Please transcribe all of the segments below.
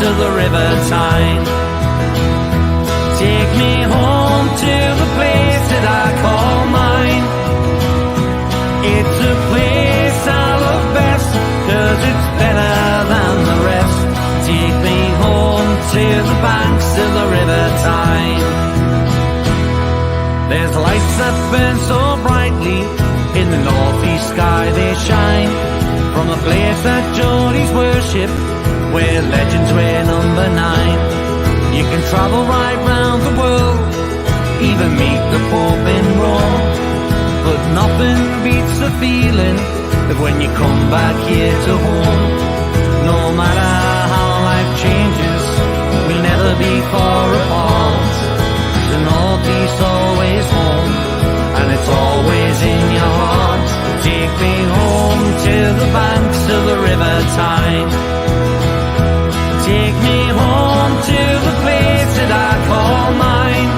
of the River Tyne. Take me home to the place that I call mine. It's a place I love best, 'cause it's better than the rest. Take me home to the banks of the River Tyne. There's lights that burn so brightly, in the northeast sky they shine. From the place that Geordies worship, where legends wear number 9. You can travel right round the world, even meet the Pope in Rome. But nothing beats the feeling of when you come back here to home. No matter how life changes, we'll never be far apart. The northeast always home, and it's always in your heart. Take me home to the banks of the River Tyne. Take me home to the place that I call mine.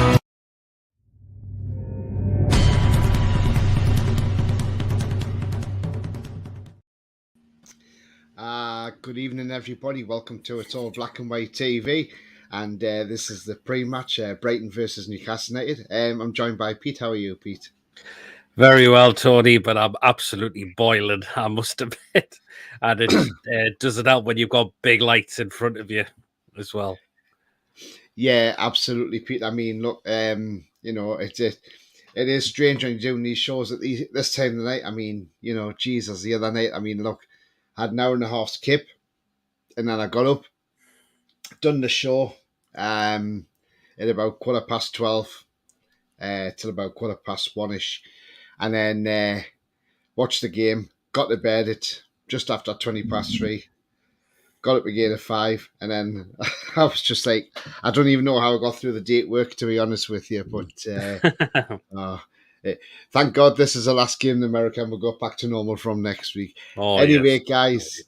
Good evening, everybody. Welcome to It's All Black and White TV. And this is the pre-match, Brighton versus Newcastle United. I'm joined by Pete. How are you, Pete? Very well, Tony, but I'm absolutely boiling, I must admit. And it doesn't help when you've got big lights in front of you as well. Yeah, absolutely, Pete. I mean, look, it is strange when you're doing these shows at this time of the night. I mean, Jesus, the other night, I mean, look, I had an hour and a half skip, and then I got up, done the show at about 12:15 till about 1:15, and then watched the game, got to bed at just after 3:20, got up again at 5, and then I was just like, I don't even know how I got through the day at work, to be honest with you, but thank God this is the last game in America, and we'll go back to normal from next week. Anyway, yes, guys,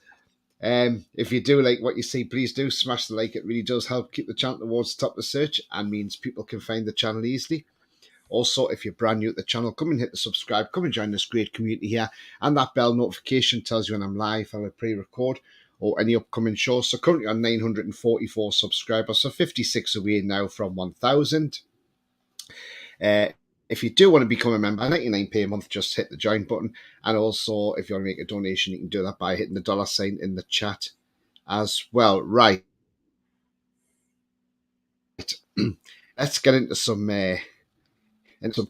if you do like what you see, please do smash the like. It really does help keep the channel towards the top of the search and means people can find the channel easily. Also, if you're brand new at the channel, come and hit the subscribe, come and join this great community here, and that bell notification tells you when I'm live, I will pre-record or any upcoming shows. So currently on 944 subscribers, so 56 away now from 1,000. If you do want to become a member, 99p a month, just hit the join button. And also, if you want to make a donation, you can do that by hitting the $sign in the chat as well. Right. Let's get into some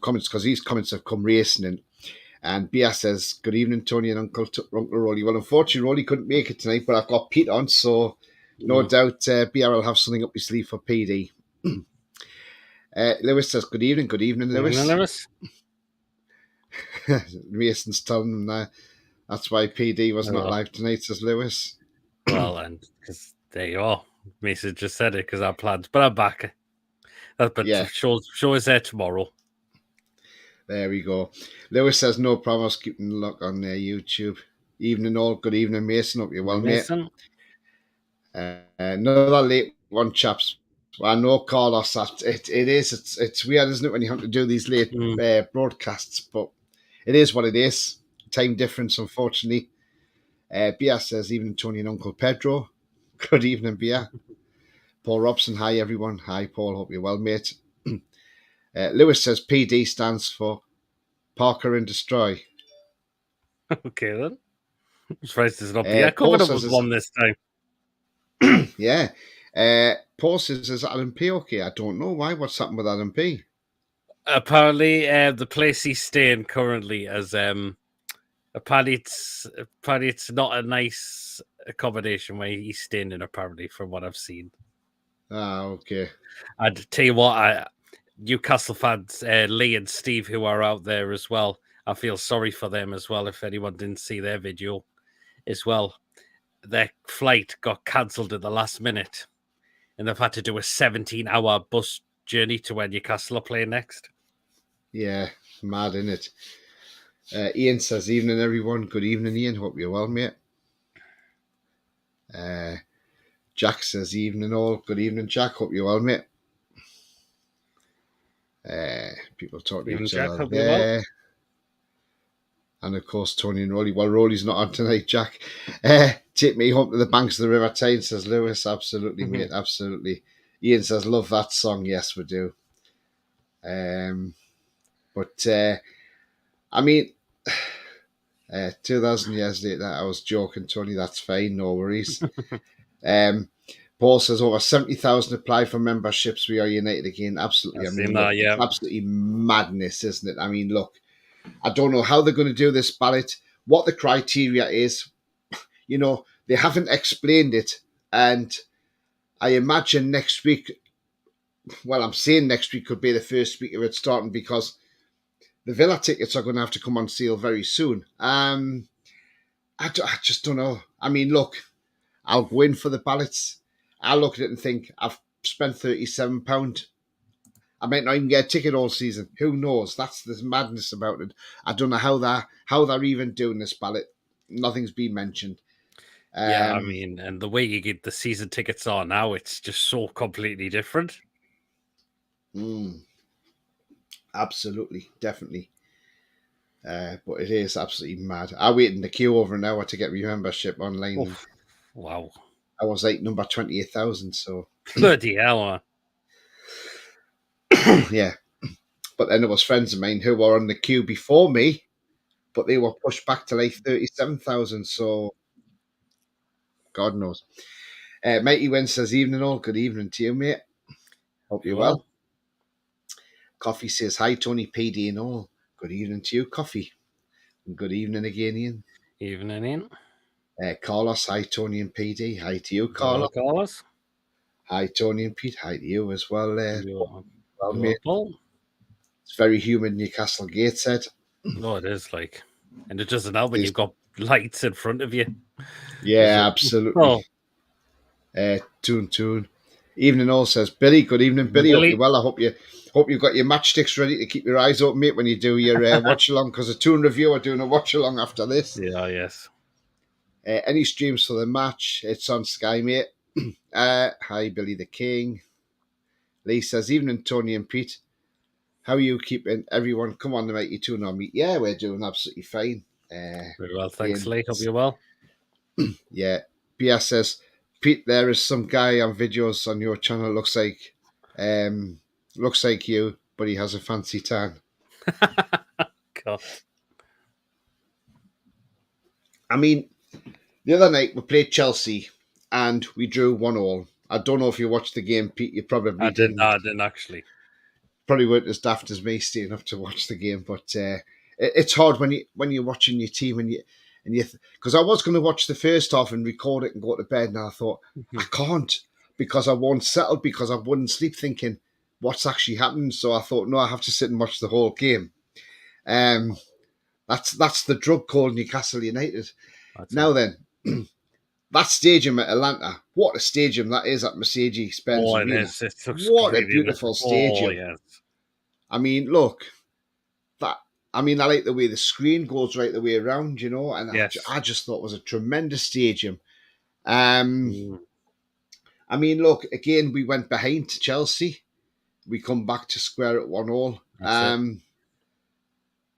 comments, because these comments have come racing in. And Bia says, good evening, Tony and Uncle Rolly. Well, unfortunately, Rolly couldn't make it tonight, but I've got Pete on, so no doubt Bia will have something up his sleeve for PD. Lewis says, good evening, Lewis. Good evening, Lewis. Mason's telling him that's why PD was not live tonight, says Lewis. Well, and because there you are. Mason just said it because our plans, but I'm back. But yeah, show is there tomorrow. There we go. Lewis says, no problem. I was keeping a look on YouTube. Evening all. Good evening, Mason. Hope you're well, Mason. Mate. Another late one, chaps. I know, Carlos, that it is. It's weird, isn't it, when you have to do these late broadcasts? But it is what it is. Time difference, unfortunately. Bia says, evening, Tony and Uncle Pedro. Good evening, Bia. Paul Robson, hi, everyone. Hi, Paul. Hope you're well, mate. Lewis says, PD stands for Parker and Destroy. Okay, then. I'm surprised there's not Bia coming up with one this time. Yeah. Paul says, is Adam P okay? I don't know why. What's happened with Adam P? Apparently, the place he's staying currently as apparently it's not a nice accommodation where he's staying in. Apparently, from what I've seen. Ah, okay. I'd tell you what, Newcastle fans, Lee and Steve, who are out there as well. I feel sorry for them as well. If anyone didn't see their video, as well, their flight got cancelled at the last minute. And they've had to do a 17-hour bus journey to where Newcastle are playing next. Yeah, mad, innit? Ian says, evening, everyone. Good evening, Ian. Hope you're well, mate. Jack says, evening, all. Good evening, Jack. Hope you're well, mate. People talking to each other there. And of course, Tony and Rolly. Well, Rolly's not on tonight, Jack. Take me home to the banks of the River Tyne, says Lewis. Absolutely, mate. Absolutely. Ian says, love that song. Yes, we do. But I mean, 2,000 years later, I was joking, Tony. That's fine. No worries. Paul says over 70,000 applied for memberships. We are united again. Absolutely. I've I mean, seen look, that, it's yeah. absolutely madness, isn't it? I mean, look, I don't know how they're going to do this ballot, what the criteria is. You know, they haven't explained it. And I imagine next week, well, I'm saying next week could be the first week of it starting because the Villa tickets are going to have to come on sale very soon. I just don't know. I mean, look, I'll go in for the ballots. I'll look at it and think, I've spent £37. I might not even get a ticket all season. Who knows? That's the madness about it. I don't know how they're even doing this ballot. Nothing's been mentioned. Yeah, I mean, and the way you get the season tickets are now, it's just so completely different. Absolutely, definitely. But it is absolutely mad. I waited in the queue over an hour to get my membership online. Oof, wow. I was like number 28,000. So Bloody hell. yeah. But then there was friends of mine who were on the queue before me, but they were pushed back to like 37,000. So God knows. Mighty Win says, evening all. Good evening to you, mate. Hope you're well. Coffee says, hi, Tony, PD and all. Good evening to you, Coffee. And good evening again, Ian. Evening, Ian. Carlos, hi, Tony and PD. Hi to you, Carlos. Hello, Carlos. Hi, Tony and Pete. Hi to you as well. You're Mate. Paul. It's very humid, Newcastle Gate said. No, it is like, and it doesn't help when you've got lights in front of you. Yeah, absolutely. Toon. Evening all says Billy. Good evening, Billy. Hope you're well. I hope you've got your matchsticks ready to keep your eyes open, mate, when you do your watch along. Because a Toon review are doing a watch along after this. Yeah, yes. Any streams for the match? It's on Sky, mate. Hi, Billy the King. Lee says, evening, Tony and Pete. How are you keeping everyone? Come on, the mate, you two on me. Yeah, we're doing absolutely fine. Very well, thanks, Lee. Hope you're well. Yeah. BS says, Pete, there is some guy on videos on your channel looks like you, but he has a fancy tan. God. I mean, the other night we played Chelsea and we drew 1-1. I don't know if you watched the game, Pete. You probably didn't. I didn't actually. Probably weren't as daft as me staying up to watch the game, but it's hard when you're watching your team and you because I was going to watch the first half and record it and go to bed, and I thought I can't because I won't settle because I wouldn't sleep thinking what's actually happening. So I thought no, I have to sit and watch the whole game. That's the drug called Newcastle United. Now then, that stadium at Atlanta, what a stadium that is at Mercedes-Benz Arena. What a beautiful stadium. Yes. I mean, look, I like the way the screen goes right the way around, you know, and yes. I just thought it was a tremendous stadium. I mean, look, again, we went behind to Chelsea. We come back to square at 1-1.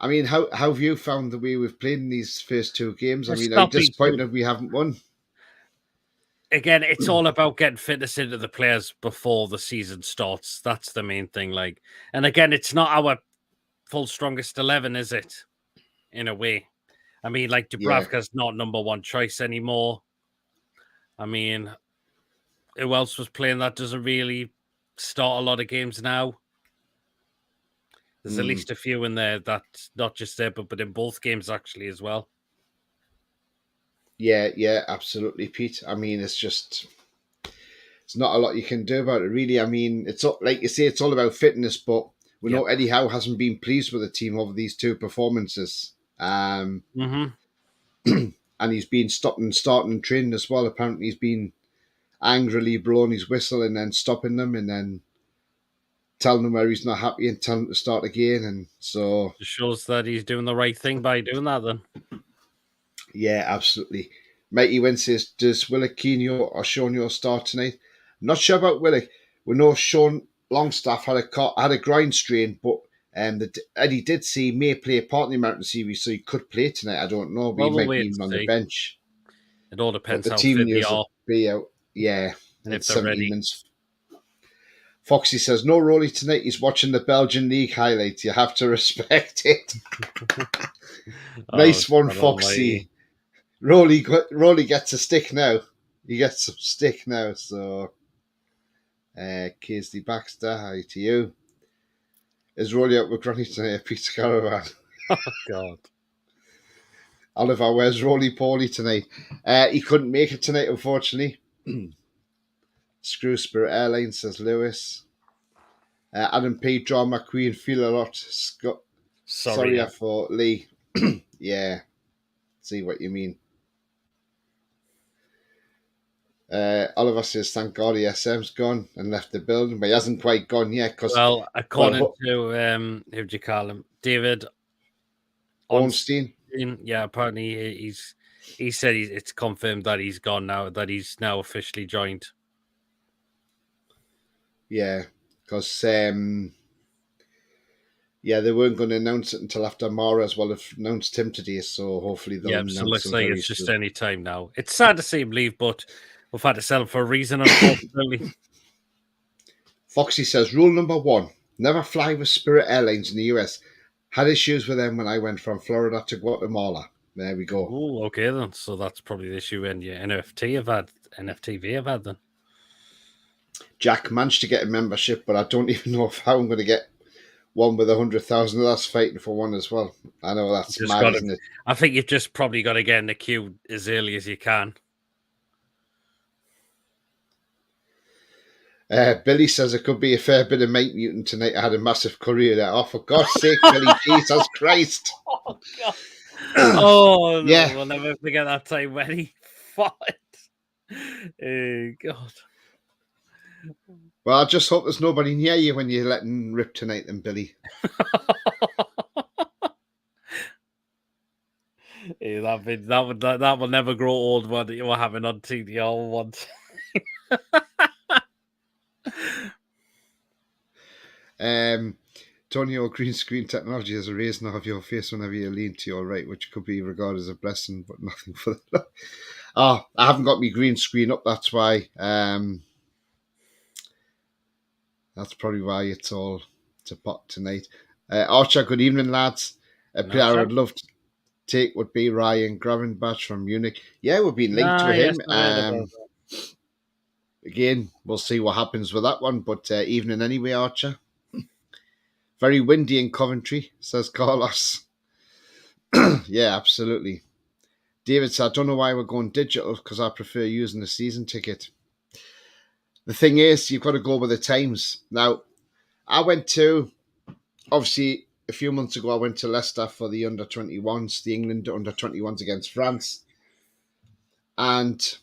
I mean, how have you found the way we've played in these first two games? I mean, are you disappointed we haven't won? Again, it's all about getting fitness into the players before the season starts. That's the main thing. Like, and again, it's not our full strongest 11, is it? In a way. I mean, like, Dubravka's not number one choice anymore. I mean, who else was playing that doesn't really start a lot of games now? There's at least a few in there that's not just there, but in both games actually as well. Yeah, absolutely, Pete. I mean, it's not a lot you can do about it, really. I mean, it's like you say, it's all about fitness, but we know Eddie Howe hasn't been pleased with the team over these two performances. And he's been stopping and starting and training as well. Apparently, he's been angrily blowing his whistle and then stopping them and then telling them where he's not happy and telling them to start again. And so it shows that he's doing the right thing by doing that then. Yeah, absolutely. Mighty Win says, does Willock Keane or Sean your start tonight? I'm not sure about Willock. We know Sean Longstaff had a groin strain, but Eddie did see he may play a part in the American series, so he could play tonight. I don't know, but Well, he we'll might wait be and even on the see. bench. It all But depends the how team fit they news are will be out. Yeah, and if it's they're 17 ready. minutes. Foxy says, no Rolly tonight. He's watching the Belgian League highlights. You have to respect it. Nice one, God Foxy. almighty. Rolly gets a stick now. He gets some stick now. So, Casey Baxter, hi to you. Is Rolly out with Granny tonight? Peter Caravan. Oh, God. Oliver, where's Rolly Paulie tonight? He couldn't make it tonight, unfortunately. Screw Spirit Airlines, says Lewis. Adam P. John McQueen, feel a lot. Sorry for Lee. Yeah, see what you mean. Oliver says, thank God ESM's gone and left the building, but he hasn't quite gone yet. Well, according to, who do you call him? David Ornstein. Yeah, apparently he said it's confirmed that he's gone now, that he's now officially joined. Yeah, because they weren't going to announce it until after Mara as well have announced him today, so hopefully they'll announce so it looks him like very it's just soon. any time now. It's sad to see him leave, but we've had to sell him for a reason, unfortunately. Foxy says, rule number 1, never fly with Spirit Airlines in the US. Had issues with them when I went from Florida to Guatemala. There we go. Oh, okay then. So that's probably the issue in your NFTV have had then. Jack managed to get a membership, but I don't even know how I'm going to get one with 100,000 of us fighting for one as well. I know that's mad, isn't it? I think you've just probably got to get in the queue as early as you can. Billy says it could be a fair bit of Mate Mutant tonight. I had a massive career there. Oh, for God's sake, Billy, Jesus Christ. Oh, God. Oh, no, yeah. We'll never forget that time when he fought. Oh, God. Well, I just hope there's nobody near you when you're letting rip tonight then, Billy. That will never grow old, what you were having on TDR once. Tonio, green screen technology is a raising of your face whenever you lean to your right, which could be regarded as a blessing, but nothing for the... I haven't got my green screen up, that's why. That's probably why it's all to pot tonight. Archer, good evening, lads. A player I'd love to take would be Ryan Gravenbach from Munich. Yeah, we've been linked with him. Again, we'll see what happens with that one, but evening anyway, Archer. Very windy in Coventry, says Carlos. Yeah, absolutely. David said, I don't know why we're going digital, because I prefer using the season ticket. The thing is, you've got to go with the times. Now, I went to, obviously, a few months ago, I went to Leicester for the under-21s, the England under-21s against France. And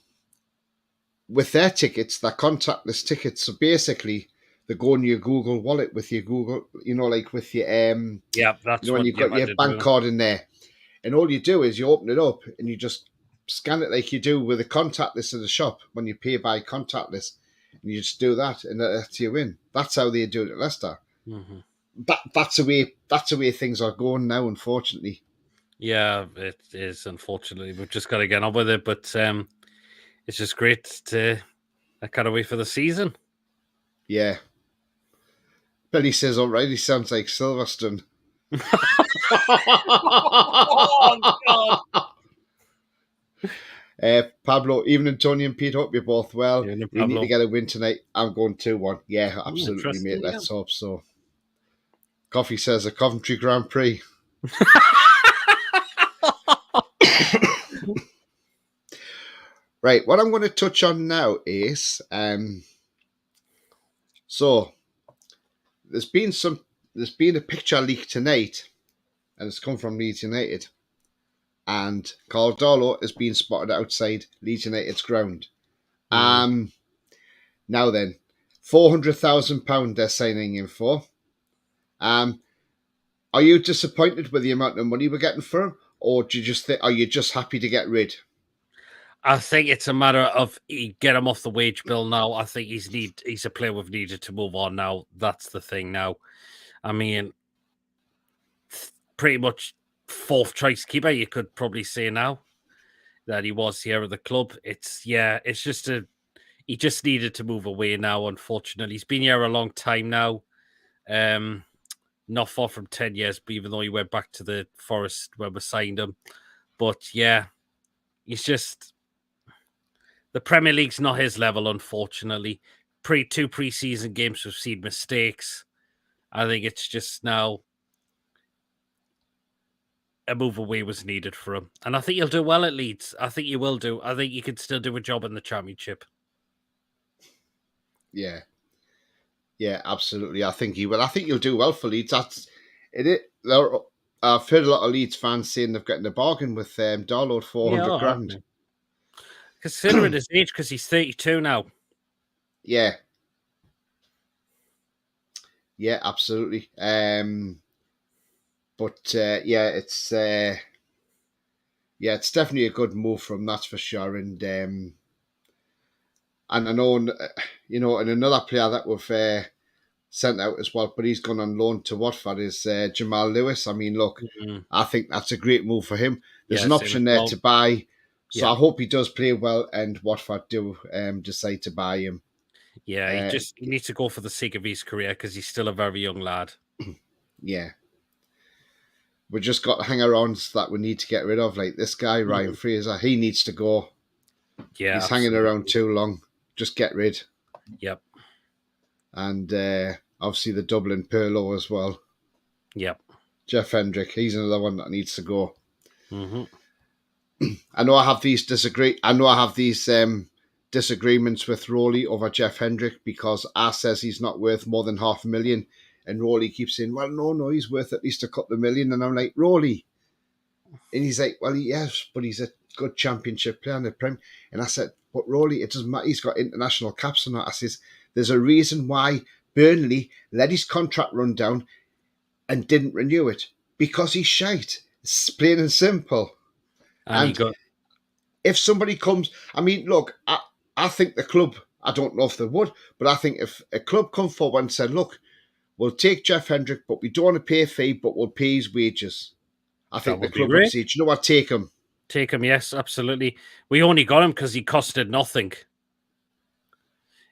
with their tickets, they're contactless tickets. So basically, they go in your Google wallet with your Google, like with your, that's when you've got your bank card in there. And all you do is you open it up and you just scan it like you do with a contactless in the shop when you pay by contactless. And you just do that and that's you win. That's how they do it at Leicester. Mm-hmm. That's the way things are going now, unfortunately. Yeah, it is, unfortunately. We've just got to get on with it, but it's just great to kind of wait for the season. Yeah. Billy says, all right, he sounds like Silverstone. Oh, God. Pablo, evening, Tony and Pete, hope you're both well. Evening, you need to get a win tonight. I'm going 2-1. Yeah, absolutely, mate. Let's hope so. Coffee says a Coventry Grand Prix. Right, what I'm going to touch on now is so there's been a picture leak tonight, and it's come from Leeds United, and Caldolo has been spotted outside Leeds United's ground. Now then, £400,000 they're signing him for. Are you disappointed with the amount of money we're getting for him, or do you just think, are you just happy to get rid? I think it's a matter of get him off the wage bill now. I think he's a player we've needed to move on now. That's the thing now. I mean, pretty much fourth choice keeper, you could probably say now that he was here at the club. It's just he just needed to move away now, unfortunately. He's been here a long time now. Not far from 10 years, but even though he went back to the Forest when we signed him. But yeah, he's just the Premier League's not his level, unfortunately. Two preseason games we've seen mistakes. I think it's just now a move away was needed for him. And I think he'll do well at Leeds. I think he will do. I think he can still do a job in the Championship. Yeah. Yeah, absolutely. I think he will. I think he'll do well for Leeds. I've heard a lot of Leeds fans saying they've gotten a bargain with Darlow 400 grand. Considering his age, because he's 32 now. Yeah. Yeah, absolutely. It's definitely a good move from, that's for sure. And I know, and another player that we've sent out as well, but he's gone on loan to Watford, is Jamal Lewis. I mean, look, I think that's a great move for him. There's an option there to buy, so I hope he does play well, and Watford do decide to buy him. Yeah, he needs to go for the sake of his career, because he's still a very young lad. Yeah. We just got hanger-ons that we need to get rid of, like this guy, Ryan Fraser. He needs to go. Yeah, he's hanging around too long. Just get rid. Yep. And obviously the Dublin Pirlo as well. Yep. Jeff Hendrick, he's another one that needs to go. Mm-hmm. I know I have these disagreements with Rowley over Jeff Hendrick, because R says he's not worth more than $500,000, and Rowley keeps saying, well, no, he's worth at least a couple of million. And I'm like, Rowley. And he's like, well, yes, but he's a good Championship player in the Prem. And I said, but Rowley, it doesn't matter. He's got international caps or not. I says, there's a reason why Burnley let his contract run down and didn't renew it, because he's shite. It's plain and simple. And if somebody comes, I mean, look, I think the club, I don't know if they would, but I think if a club come forward and said, look, we'll take Jeff Hendrick, but we don't want to pay a fee, but we'll pay his wages, I think the club would say, do you know what, take him. Take him, yes, absolutely. We only got him because he costed nothing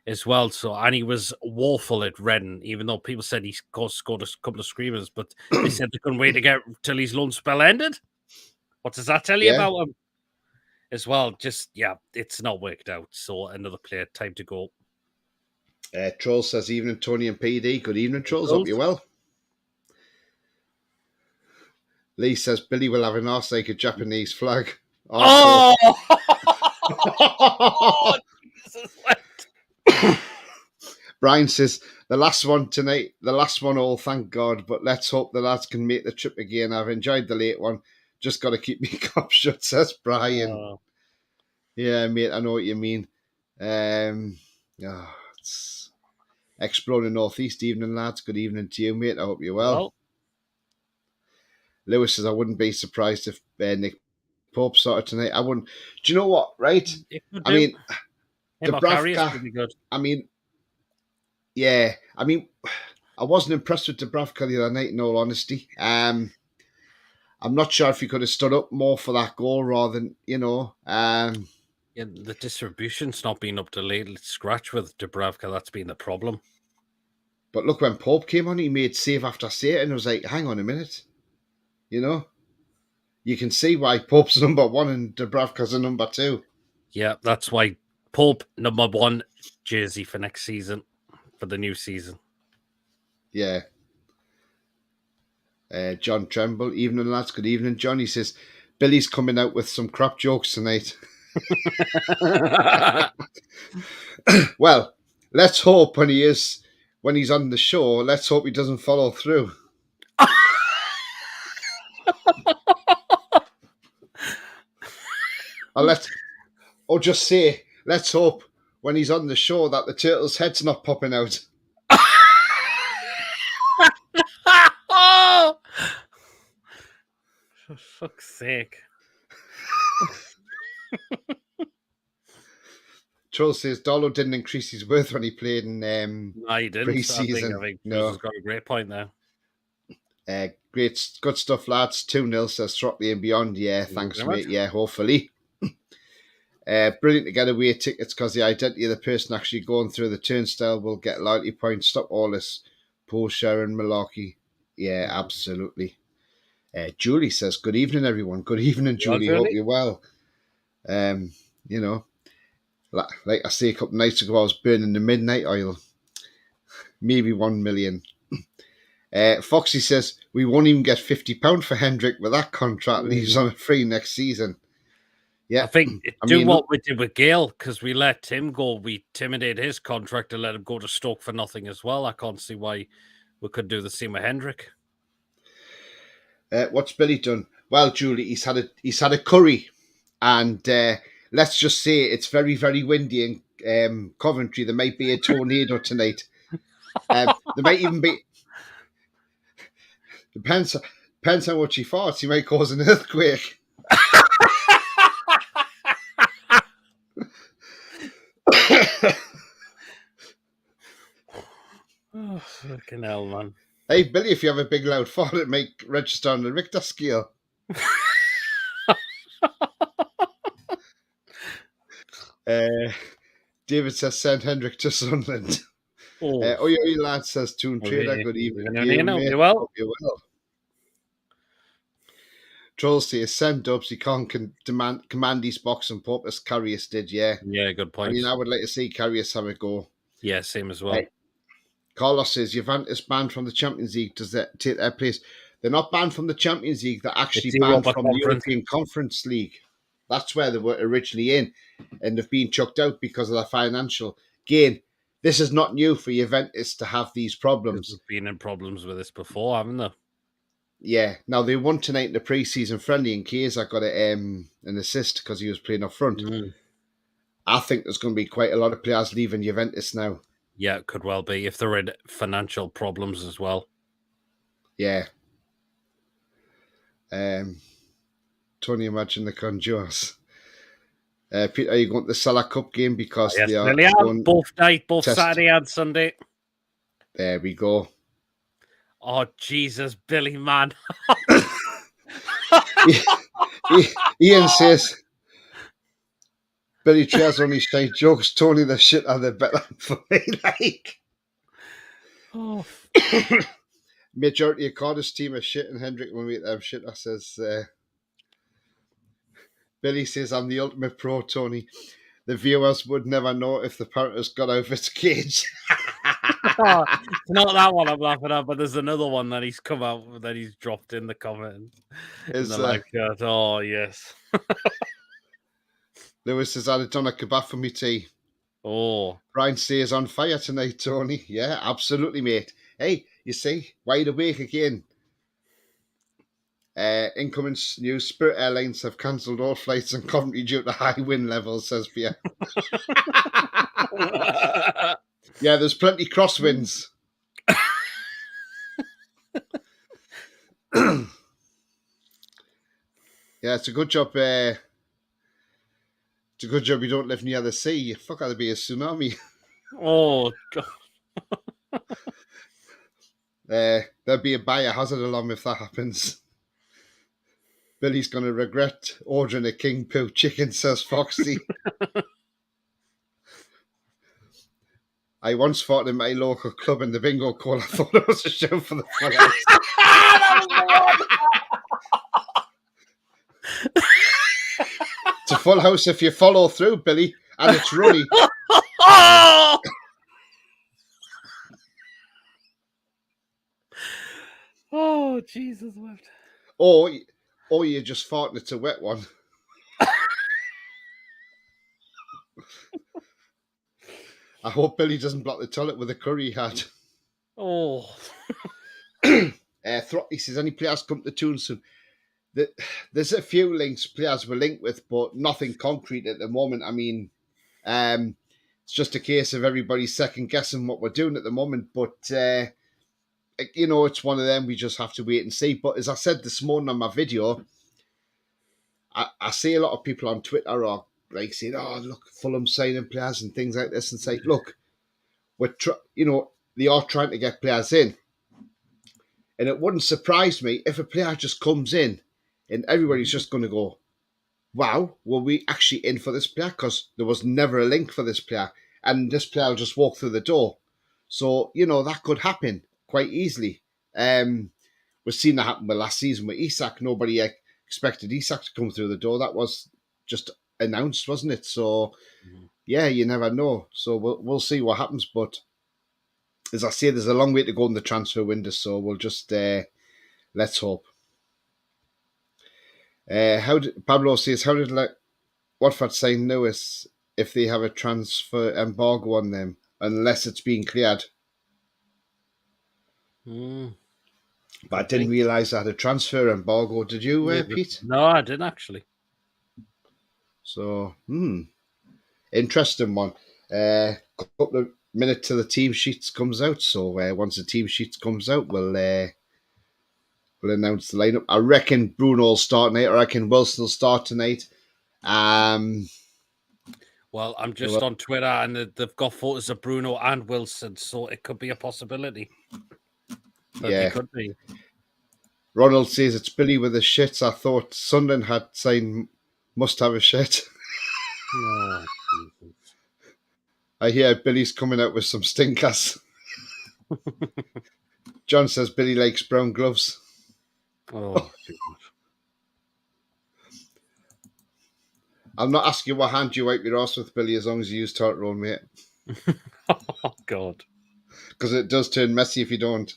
as well. So, and he was woeful at Reading, even though people said he scored a couple of screamers, but they said they couldn't wait to get till his loan spell ended. What does that tell you about him? As well, just, it's not worked out. So, another player, time to go. Trolls says, evening, Tony and PD. Good evening, Trolls. Hope you're well. Lee says, Billy will have an arse like a Japanese flag. Oh! Brian says, the last one tonight, all, thank God, but let's hope the lads can make the trip again. I've enjoyed the late one. Just got to keep me cop shut, says Brian. Yeah, mate, I know what you mean. It's Exploring Northeast. Evening, lads. Good evening to you, mate. I hope you're well. Lewis says, I wouldn't be surprised if Nick Pope started tonight. I wouldn't. Do you know what, right? I mean, Dubravka, I mean, yeah. I mean, I wasn't impressed with Dubravka the other night, in all honesty. I'm not sure if he could have stood up more for that goal rather than, the distribution's not been up to late scratch with Dubravka. That's been the problem. But look, when Pope came on, he made save after save, and I was like, hang on a minute. You can see why Pope's number one and Dubravka's a number two. Yeah, that's why Pope number one jersey for next season, for the new season. Yeah. John Tremble, evening lads, good evening. John, he says, Billy's coming out with some crap jokes tonight. Well, let's hope when he's on the show, let's hope he doesn't follow through. Or just say, let's hope when he's on the show that the turtle's head's not popping out. For fuck's sake. Troll says Darlow didn't increase his worth when he played in no, he didn't. pre-season. I think no. he's got a great point there. Good stuff, lads. 2-0, says Throtley and beyond. Yeah, thanks, mate. Yeah, hopefully. Brilliant to get away tickets because the identity of the person actually going through the turnstile will get loyalty points. Stop all this post sharing malarkey. Yeah, absolutely. Julie says, "Good evening, everyone. Good evening, Julie. Hope you're well." You know, like I say, a couple of nights ago, I was burning the midnight oil. Maybe 1 million. Foxy says, "We won't even get £50 for Hendrick with that contract. Leaves on a free next season." Yeah, I think what we did with Gale, because we let him go. We terminated his contract and let him go to Stoke for nothing as well. I can't see why we could do the same with Hendrick. What's Billy done? Well, Julie, he's had a curry, and let's just say it's very, very windy in Coventry. There might be a tornado tonight. There might even be. Depends on what she farts. He might cause an earthquake. Oh, fucking hell, man. Hey, Billy, if you have a big loud fart, it might register on the Richter scale. David says, "Send Hendrick to Sunderland." Oyo lad says, "Toon Trader, good evening. You well? Hope you're well." Trolls says, "Send Dubs. He can't command his box and pop as Carrius did." Yeah, good point. I mean, I would like to see Carrius have a go. Yeah, same as well. Carlos says, "Juventus banned from the Champions League. Does that take their place?" They're not banned from the Champions League. They're actually banned from the European Conference League. That's where they were originally in, and they've been chucked out because of their financial gain. This is not new for Juventus to have these problems. They've been in problems with this before, haven't they? Yeah. Now, they won tonight in the pre-season friendly, and Chiesa got an assist because he was playing up front. I think there's going to be quite a lot of players leaving Juventus now. Yeah, it could well be, if they're in financial problems as well. Yeah. Tony, imagine the Conjures. Peter, are you going to the Salah Cup game? Because yes, they are both Saturday and Sunday. There we go. Oh, Jesus, Billy, man. Ian says, "Billy Trea's only shite jokes. Tony, the shit are the better for me." Like, majority of Cardiff's team are shit, and Hendrick will make them shit. I says, Billy says, "I'm the ultimate pro, Tony. The viewers would never know if the parrot has got out of its cage." It's not that one I'm laughing at, but there's another one that he's come out that he's dropped in the comment. Oh, yes. Lewis says, "I'd have done a kebab for me tea." Oh. Brian says, "On fire tonight, Tony." Yeah, absolutely, mate. Hey, you see, wide awake again. Incoming news: Spirit Airlines have cancelled all flights in Coventry due to high wind levels, says Pierre. Yeah, there's plenty crosswinds. Yeah, it's a good job. It's a good job you don't live near the sea. Fuck, that'd be a tsunami. Oh, God. There'll be a biohazard alarm if that happens. Billy's going to regret ordering a King Poo chicken, says Foxy. I once fought in my local club in the bingo call. I thought it was a show for the Full House. It's a Full House if you follow through, Billy, and it's runny. Oh, Jesus. Or you're just farting, it's a wet one. I hope Billy doesn't block the toilet with a curry he had. Oh. Throtley says, "Any players come to Toon soon?" There's a few links players we're linked with, but nothing concrete at the moment. I mean, it's just a case of everybody second guessing what we're doing at the moment. But, it's one of them. We just have to wait and see. But as I said this morning on my video, I see a lot of people on Twitter are like saying, "Oh, look, Fulham signing players and things like this," and say, "Look, they are trying to get players in. And it wouldn't surprise me if a player just comes in and everybody's just going to go, wow, were we actually in for this player? Because there was never a link for this player. And this player will just walk through the door. So, that could happen quite easily. We've seen that happen with last season with Isak. Nobody expected Isak to come through the door. That was just announced, wasn't it? So, yeah, you never know. So we'll see what happens. But as I say, there's a long way to go in the transfer window. So we'll just let's hope. Pablo says, how did Watford sign Lewis if they have a transfer embargo on them, unless it's been cleared? But I didn't realise I had a transfer embargo. Did you, Pete? No, I didn't actually. So, interesting one. Couple of minutes till the team sheets comes out. So once the team sheets comes out, we'll announce the lineup. I reckon Bruno will start tonight. I reckon Wilson will start tonight. Well, I'm just on Twitter and they've got photos of Bruno and Wilson, so it could be a possibility. Yeah, it could be. Ronald says it's Billy with the shits. I thought Sunderland had signed must have a shit. No. I hear Billy's coming out with some stinkers. John says Billy likes brown gloves. Oh, I'm not asking what hand you wipe your ass with, Billy, as long as you use toilet roll, mate. Oh, God. Because it does turn messy if you don't.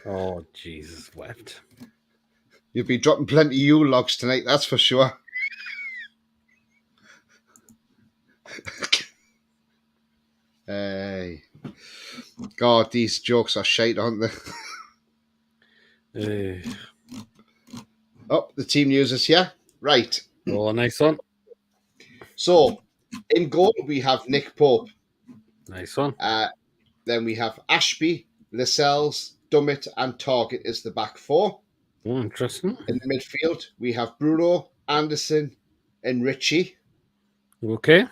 Oh, Jesus wept. You'll be dropping plenty of U-logs tonight, that's for sure. Hey. God, these jokes are shite, aren't they? Oh, the team news is here. Right. Oh, nice one. So, in goal, we have Nick Pope. Nice one. Then we have Ashby, Lascelles, Dummett, and Target is the back four. Oh, interesting. In the midfield, we have Bruno, Anderson, and Ritchie. Okay.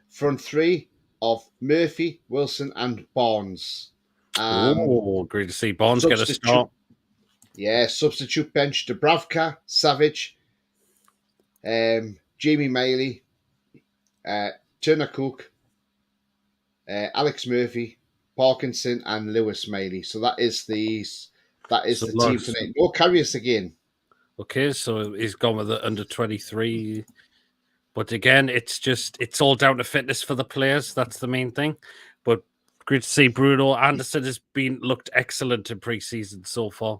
Front three of Murphy, Wilson, and Barnes. Great to see Barnes get a start. Yeah, substitute bench, Dubravka, Savage, Jamie Mailey, Turner Cook, Alex Murphy, Parkinson, and Lewis Mailey. So that is the team tonight. No Carriers again. Okay, so he's gone with the under 23. But again, it's all down to fitness for the players. That's the main thing. But great to see Bruno. Anderson has looked excellent in pre-season so far.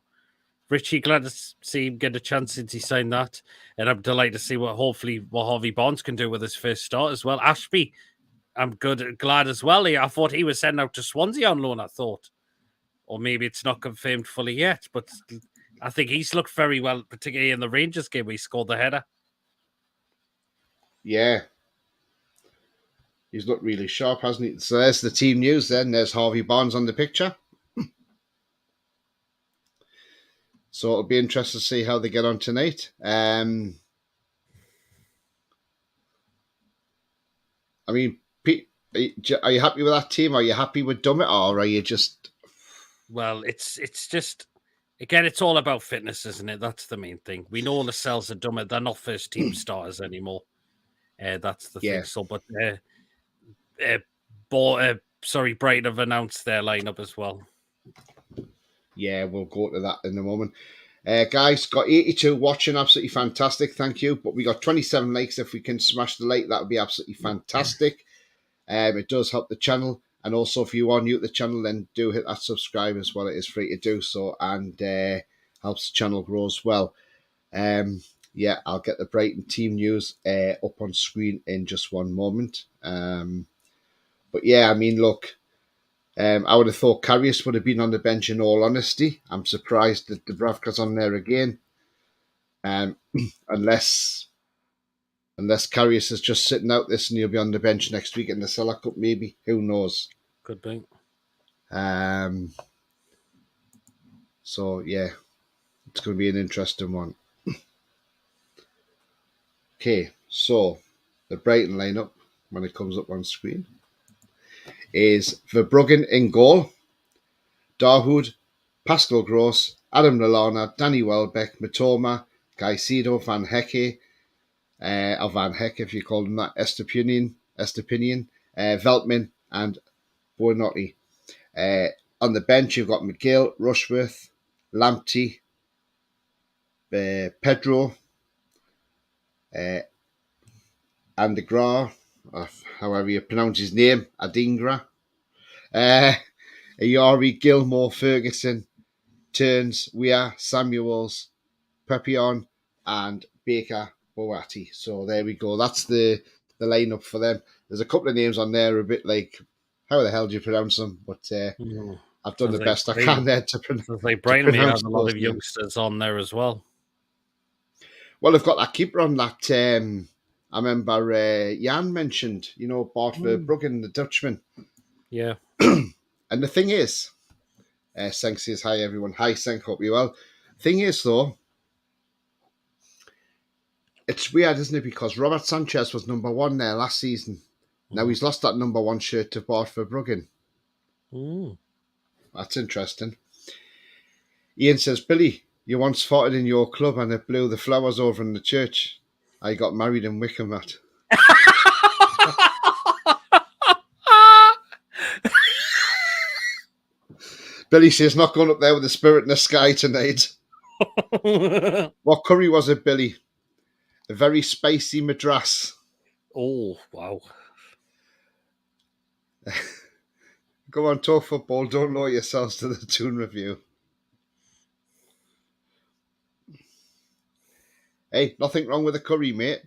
Richie, glad to see him get a chance since he signed that. And I'm delighted to see what Harvey Barnes can do with his first start as well. Ashby, I'm glad as well. I thought he was sent out to Swansea on loan, I thought. Or maybe it's not confirmed fully yet. But I think he's looked very well, particularly in the Rangers game where he scored the header. Yeah. He's looked really sharp, hasn't he? So there's the team news then. There's Harvey Barnes on the picture. So it'll be interesting to see how they get on tonight. I mean, Pete, are you happy with that team? Are you happy with Dummett, or are you just... Well, it's just... Again, it's all about fitness, isn't it? That's the main thing. We know Lascelles and Dummett, they're not first team starters anymore. That's the thing. So, but Brighton have announced their lineup as well. Yeah, we'll go to that in a moment. Guys, got 82 watching, absolutely fantastic. Thank you. But we got 27 likes. If we can smash the like, that would be absolutely fantastic. It does help the channel. And also, if you are new to the channel, then do hit that subscribe as well. It is free to do so, and helps the channel grow as well. Yeah, I'll get the Brighton team news up on screen in just one moment. But yeah, I mean, look, I would have thought Karius would have been on the bench in all honesty. I'm surprised that Dubravka's on there again. Unless Karius is just sitting out this and he'll be on the bench next week in the Cellar Cup, maybe. Who knows? Could be. So, yeah, it's going to be an interesting one. Okay, so the Brighton lineup, when it comes up on screen, is Verbruggen in goal, Dahoud, Pascal Gross, Adam Lallana, Danny Welbeck, Matoma, Caicedo, Van Hecke, or Van Hecke if you call him that, Estepinian, Veltman, and Buonanotte. On the bench, you've got McGill, Rushworth, Lamptey, Pedro, Andegra, however you pronounce his name, Adingra, Ayari, Gilmore, Ferguson, Turns, Weir, Samuels, Pepion, and Baker Boati. So there we go. That's the lineup for them. There's a couple of names on there a bit like, how the hell do you pronounce them? But I've done the best I can there to pronounce. Sounds like Brighton may have a lot of names. youngsters on there as well. Well, they've got that keeper on that. I remember Jan mentioned, Bart Verbruggen, the Dutchman. Yeah. And the thing is, Senk says hi everyone. Hi Senk, hope you well. Thing is though, it's weird, isn't it? Because Robert Sanchez was number 1 there last season. Now he's lost that number 1 shirt to Bart Verbruggen. That's interesting. Ian says, Billy, you once fought in your club and it blew the flowers over in the church. I got married in Wickham at. Billy says, not going up there with the spirit in the sky tonight. What curry was it, Billy? A very spicy madras. Oh, wow. Go on, talk football. Don't lower yourselves to the Toon review. Hey, nothing wrong with the curry, mate.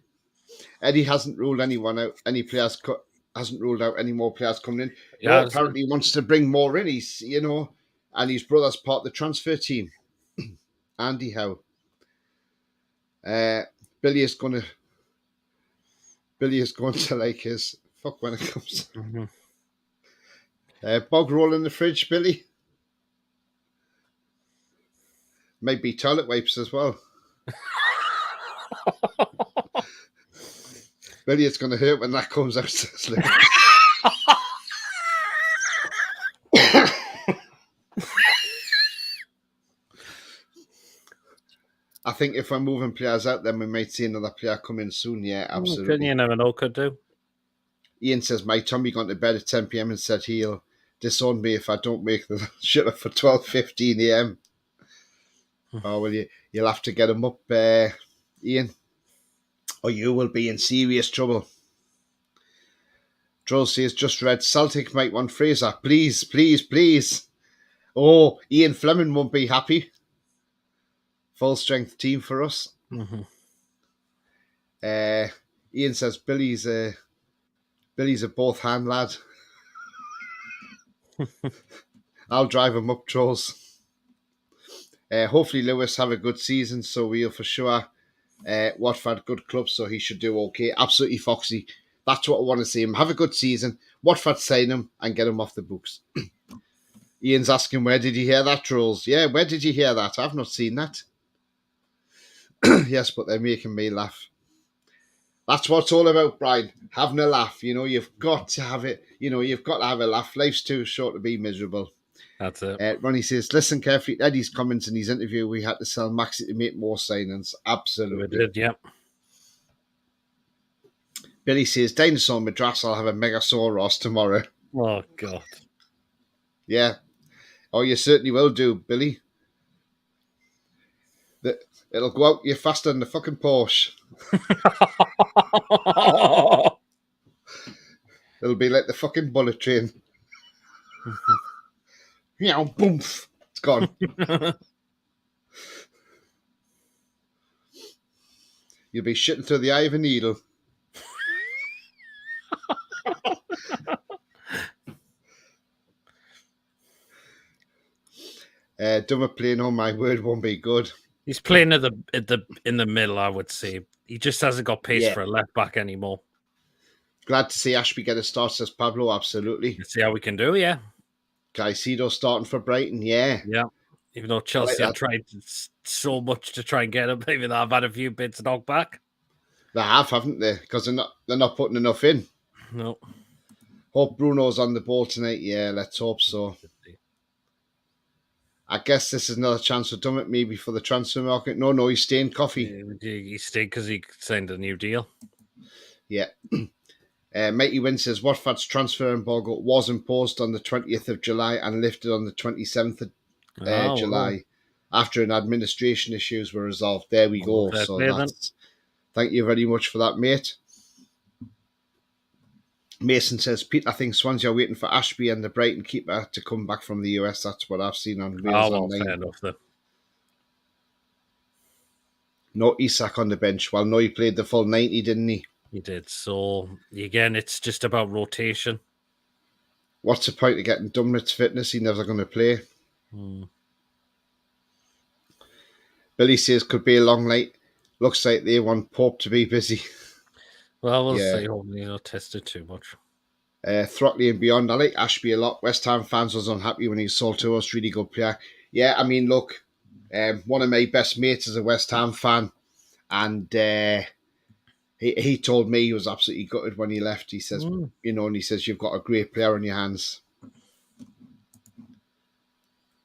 Eddie hasn't ruled anyone out. Any players hasn't ruled out any more players coming in. Yeah, apparently he wants to bring more in. He's, and his brother's part of the transfer team. Andy Howe. Billy is going to like his fuck when it comes. Bog roll in the fridge, Billy. Might be toilet wipes as well. Billy, it's going to hurt when that comes out. I think if we're moving players out, then we might see another player come in soon. Yeah, absolutely. You never know, could do. Ian says, my Tommy gone to bed at 10 p.m. and said he'll disown me if I don't make the shit up for 12:15 a.m. Oh, well, you'll have to get him up, Ian, or you will be in serious trouble. Droll says, just read, Celtic might want Fraser. Please, please, please. Oh, Ian Fleming won't be happy. Full strength team for us. Ian says, Billy's a both hand lad. I'll drive him up, Trolls. Hopefully Lewis have a good season, so we'll for sure. Watford, good club, so he should do okay. Absolutely, Foxy. That's what I want to see him. Have a good season. Watford sign him and get him off the books. Ian's asking, where did you hear that, Trolls? Yeah, where did you hear that? I've not seen that. Yes, but they're making me laugh. That's what it's all about, Brian. Having a laugh. You've got to have it. You've got to have a laugh. Life's too short to be miserable. That's it. Ronnie says, listen carefully. Eddie's comments in his interview, we had to sell Maxi to make more signings. Absolutely. We did, yep. Billy says, Dinosaur Madras, I'll have a Megasauros tomorrow. Oh, God. Yeah. Oh, you certainly will do, Billy. It'll go out you faster than the fucking Porsche. It'll be like the fucking bullet train. Boom. It's gone. You'll be shitting through the eye of a needle. Dummer playing, oh my word, won't be good. He's playing in the middle, I would say. He just hasn't got pace for a left back anymore. Glad to see Ashby get a start, says Pablo. Absolutely. Let's see how we can do, yeah. Caicedo starting for Brighton, yeah. Yeah. Even though Chelsea have tried so much to try and get him, maybe they've had a few bits knocked back. They have, haven't they? Because they're not putting enough in. No. Hope Bruno's on the ball tonight. Yeah, let's hope so. I guess this is another chance for Dummett, maybe for the transfer market. No, he's staying coffee. He stayed because he signed a new deal. Yeah. Mighty Win says Watford's transfer embargo was imposed on the 20th of July and lifted on the 27th of July after an administration issues were resolved. There we go. So that's thank you very much for that, mate. Mason says, Pete, I think Swansea are waiting for Ashby and the Brighton keeper to come back from the US. That's what I've seen on Wales Online. Fair enough, then. No Isak on the bench. Well, no, he played the full 90, didn't he? He did. So, again, it's just about rotation. What's the point of getting Dumlett's fitness? He's never going to play. Billy says, could be a long night. Looks like they want Pope to be busy. Well, we'll see. Hopefully not tested too much. Throckley and beyond. I like Ashby a lot. West Ham fans was unhappy when he sold to us. Really good player. Yeah, I mean, look, one of my best mates is a West Ham fan, and he told me he was absolutely gutted when he left. He says, and he says, you've got a great player on your hands.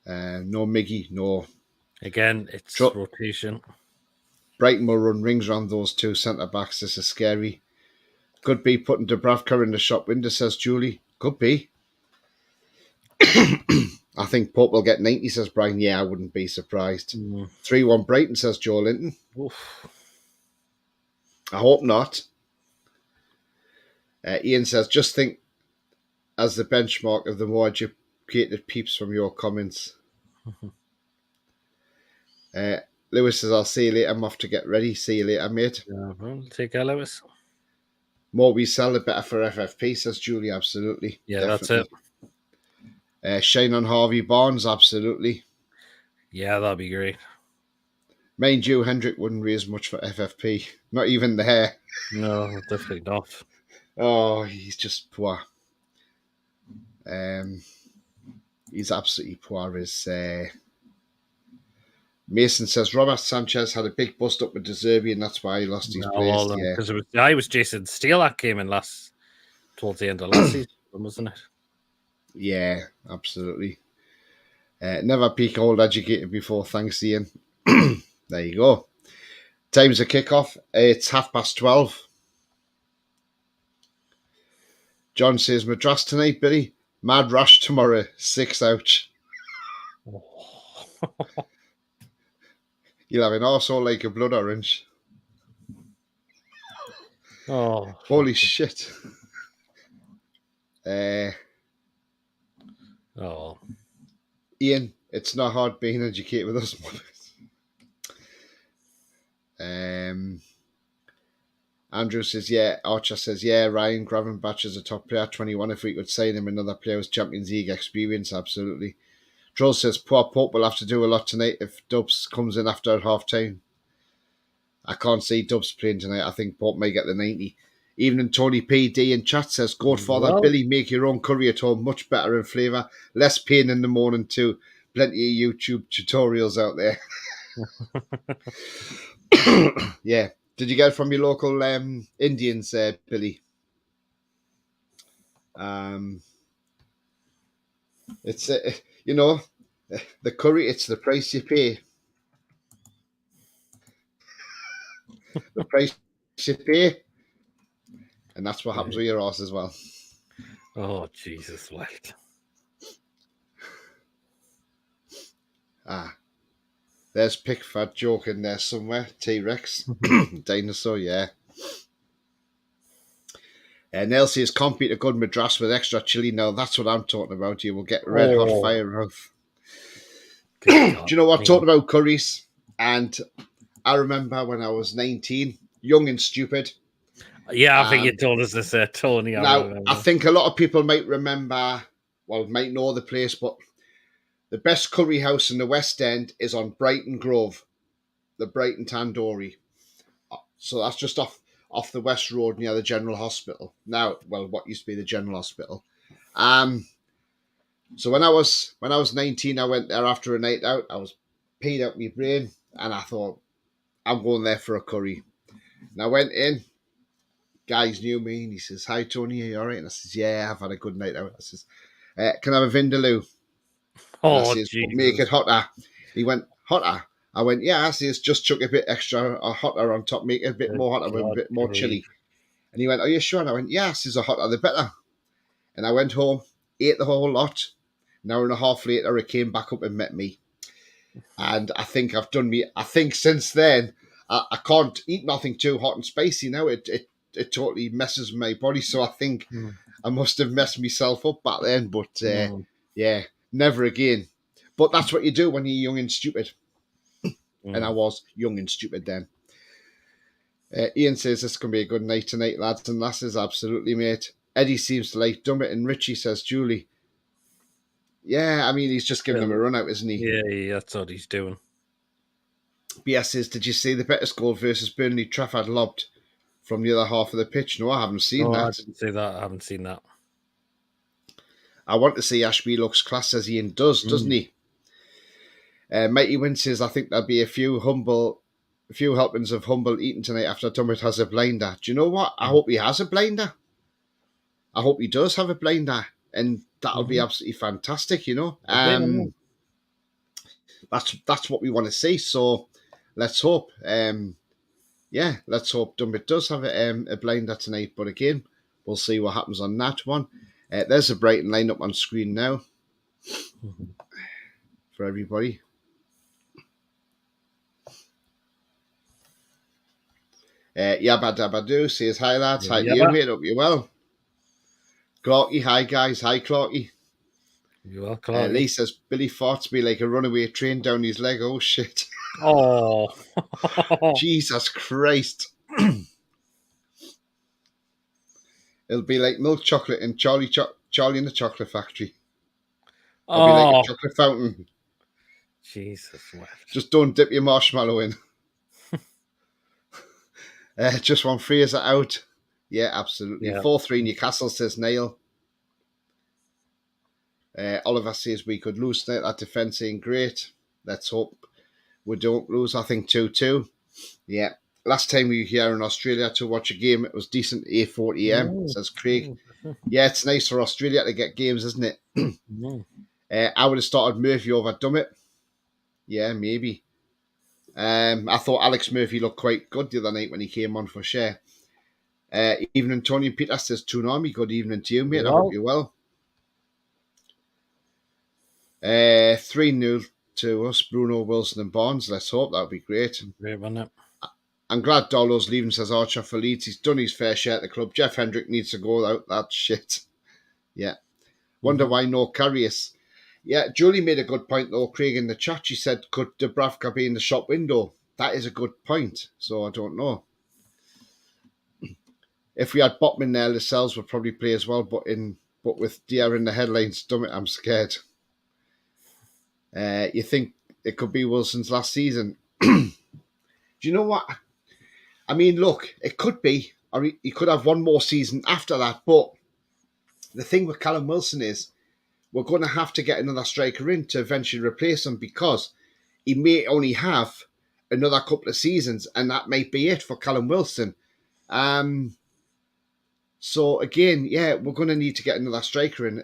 No Miggy, no. Again, it's rotation. Brighton will run rings around those two centre-backs. This is scary. Could be putting Dubravka in the shop window, says Julie. Could be. I think Pope will get 90, says Brian. Yeah, I wouldn't be surprised. 3-1 Brighton, says Joe Linton. Oof. I hope not. Ian says, just think as the benchmark of the more educated peeps from your comments. Lewis says, I'll see you later. I'm off to get ready. See you later, mate. Yeah, well, take care, Lewis. More we sell, the better for FFP, says Julie. Absolutely. Yeah, definitely. That's it. Shine on Harvey Barnes, absolutely. Yeah, that'd be great. Mind you, Hendrick wouldn't raise much for FFP. Not even the hair. No, definitely not. Oh, he's just poor. He's absolutely poor. Mason says Robert Sanchez had a big bust up with De Zerbi, and that's why he lost his place. Because it was Jason Steele that came in towards the end of last season, wasn't it? Yeah, absolutely. Never peak old educated before. Thanks, Ian. There you go. Time's a kickoff. It's 12:30. John says Madras tonight, Billy. Mad rush tomorrow. 6 ouch. You'll have an arsehole like a blood orange. Oh, holy shit. Ian, it's not hard being educated with us. Andrew says, yeah. Archer says, yeah. Ryan Gravenbach is a top player, 21. If we could sign him another player with Champions League experience, absolutely. Troll says, poor Pope will have to do a lot tonight if Dubs comes in after half time. I can't see Dubs playing tonight. I think Pope may get the 90. Evening Tony PD in chat says, Godfather Billy, make your own curry at home, much better in flavour, less pain in the morning too. Plenty of YouTube tutorials out there. Yeah. Did you get it from your local Indians, Billy? It's the curry. It's the price you pay. The price you pay, and that's what happens with your horse as well. Oh Jesus, what? There's Pickford joke in there somewhere. T-Rex. Dinosaur, yeah. Nelsie is compete a good Madras with extra chili. Now that's what I'm talking about. You will get red hot fire mouth. Do you know what? Talking about curries, and I remember when I was 19, young and stupid. Yeah, I think you told us this, Tony. I think a lot of people might remember, might know the place, but the best curry house in the West End is on Brighton Grove, the Brighton Tandoori. So that's just off the West Road near the General Hospital. Now, what used to be the General Hospital. So when I was 19, I went there after a night out. I was peed out my brain, and I thought, I'm going there for a curry. And I went in. Guys knew me, and he says, "Hi, Tony, are you all right?" And I says, "Yeah, I've had a good night out." I says, "Can I have a Vindaloo?" And I Oh, says, but make Jesus. it hotter. He went, hotter? I went, yeah. I says, just chuck a bit extra or hotter on top, make it a bit Good more hotter, with a God, bit more grief. chilly. And he went, are you sure? And I went, yeah. I says, the hotter the better. And I went home, ate the whole lot. An hour and a half later, he came back up and met me. And I think I've done me. I think since then, I can't eat nothing too hot and spicy now. It totally messes with my body. So I think Mm, I must have messed myself up back then. But mm, yeah, never again. But that's what you do when you're young and stupid. And I mm. was young and stupid then. Ian says this can be a good night tonight, lads and lasses. Absolutely, mate. Eddie seems to like Dummit, and Richie says Julie. Yeah, I mean, he's just giving him a Well, run out, isn't he? yeah, that's what he's doing. BS says, did you see the better score versus Burnley? Trafford lobbed from the other half of the pitch. No, I haven't seen No, I that. didn't see that. I haven't seen that. I want to see Ashby looks class as Ian does, doesn't Mm. he? Mighty Win says, I think there'll be a few helpings of humble eating tonight after Dummett has a blinder. Do you know what? I hope he has a blinder. I hope he does have a blinder, and that'll be absolutely fantastic, you know. That's what we want to see. So let's hope. Let's hope Dummett does have a blinder tonight. But again, we'll see what happens on that one. There's a Brighton lineup on screen now for everybody. Yabba Dabba Doo says, hi lads, hi to you, mate, hope you're well. Clarky, hi guys, hi Clarky. You are, Clarky. Lee says, Billy farts me like a runaway train down his leg. Oh shit. Oh. Jesus Christ. It'll be like milk chocolate and Charlie in the Chocolate Factory. It'll be like a chocolate fountain. Jesus. What? Just don't dip your marshmallow in. Just one Fraser out. Yeah, absolutely. Yeah. 4-3 Newcastle, says Neil. Oliver says we could lose tonight. That defence ain't great. Let's hope we don't lose. I think 2-2. Yeah. Last time we were here in Australia to watch a game, it was decent. 8:40 a.m. says Craig. Yeah, it's nice for Australia to get games, isn't it? I would have started Murphy over Dummett. Yeah, maybe. I thought Alex Murphy looked quite good the other night when he came on for share. Evening, Tony Peter says, Toonami, good evening to you, mate. I hope you're well. 3-0 to us, Bruno, Wilson and Barnes. Let's hope that'll be great. Great, wasn't it? I'm glad Dolo's leaving, says Archer for Leeds. He's done his fair share at the club. Jeff Hendrick needs to go out that shit. Yeah. Wonder why no Carrius. Yeah, Julie made a good point though, Craig, in the chat. She said, could Dubravka be in the shop window? That is a good point. So I don't know. If we had Botman there, Lascelles would probably play as well, but with Dier in the headlines, damn it, I'm scared. You think it could be Wilson's last season? Do you know what? I mean, look, it could be, or he could have one more season after that. But the thing with Callum Wilson is we're going to have to get another striker in to eventually replace him because he may only have another couple of seasons, and that might be it for Callum Wilson. So again, yeah, we're going to need to get another striker in.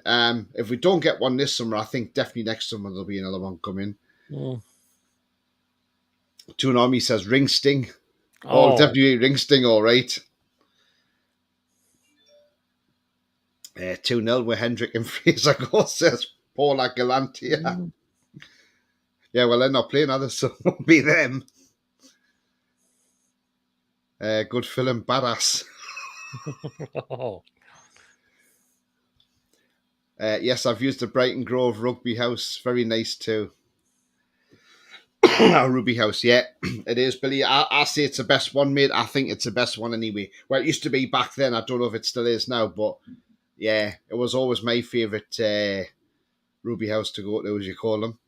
If we don't get one this summer, I think definitely next summer there'll be another one coming. Toonami says ring sting. Oh, definitely ring sting, all right. 2-0 with Hendrick and Fraser go, says Paula Galantia. Yeah, well, they're not playing others, so it won't be them. Good film, badass. Yes, I've used the Brighton Grove Rugby House. Very nice too. Ruby House, yeah, it is, Billy. I say it's the best one, mate. I think it's the best one anyway. Well, it used to be back then. I don't know if it still is now, but yeah, it was always my favourite Ruby House to go to, as you call them.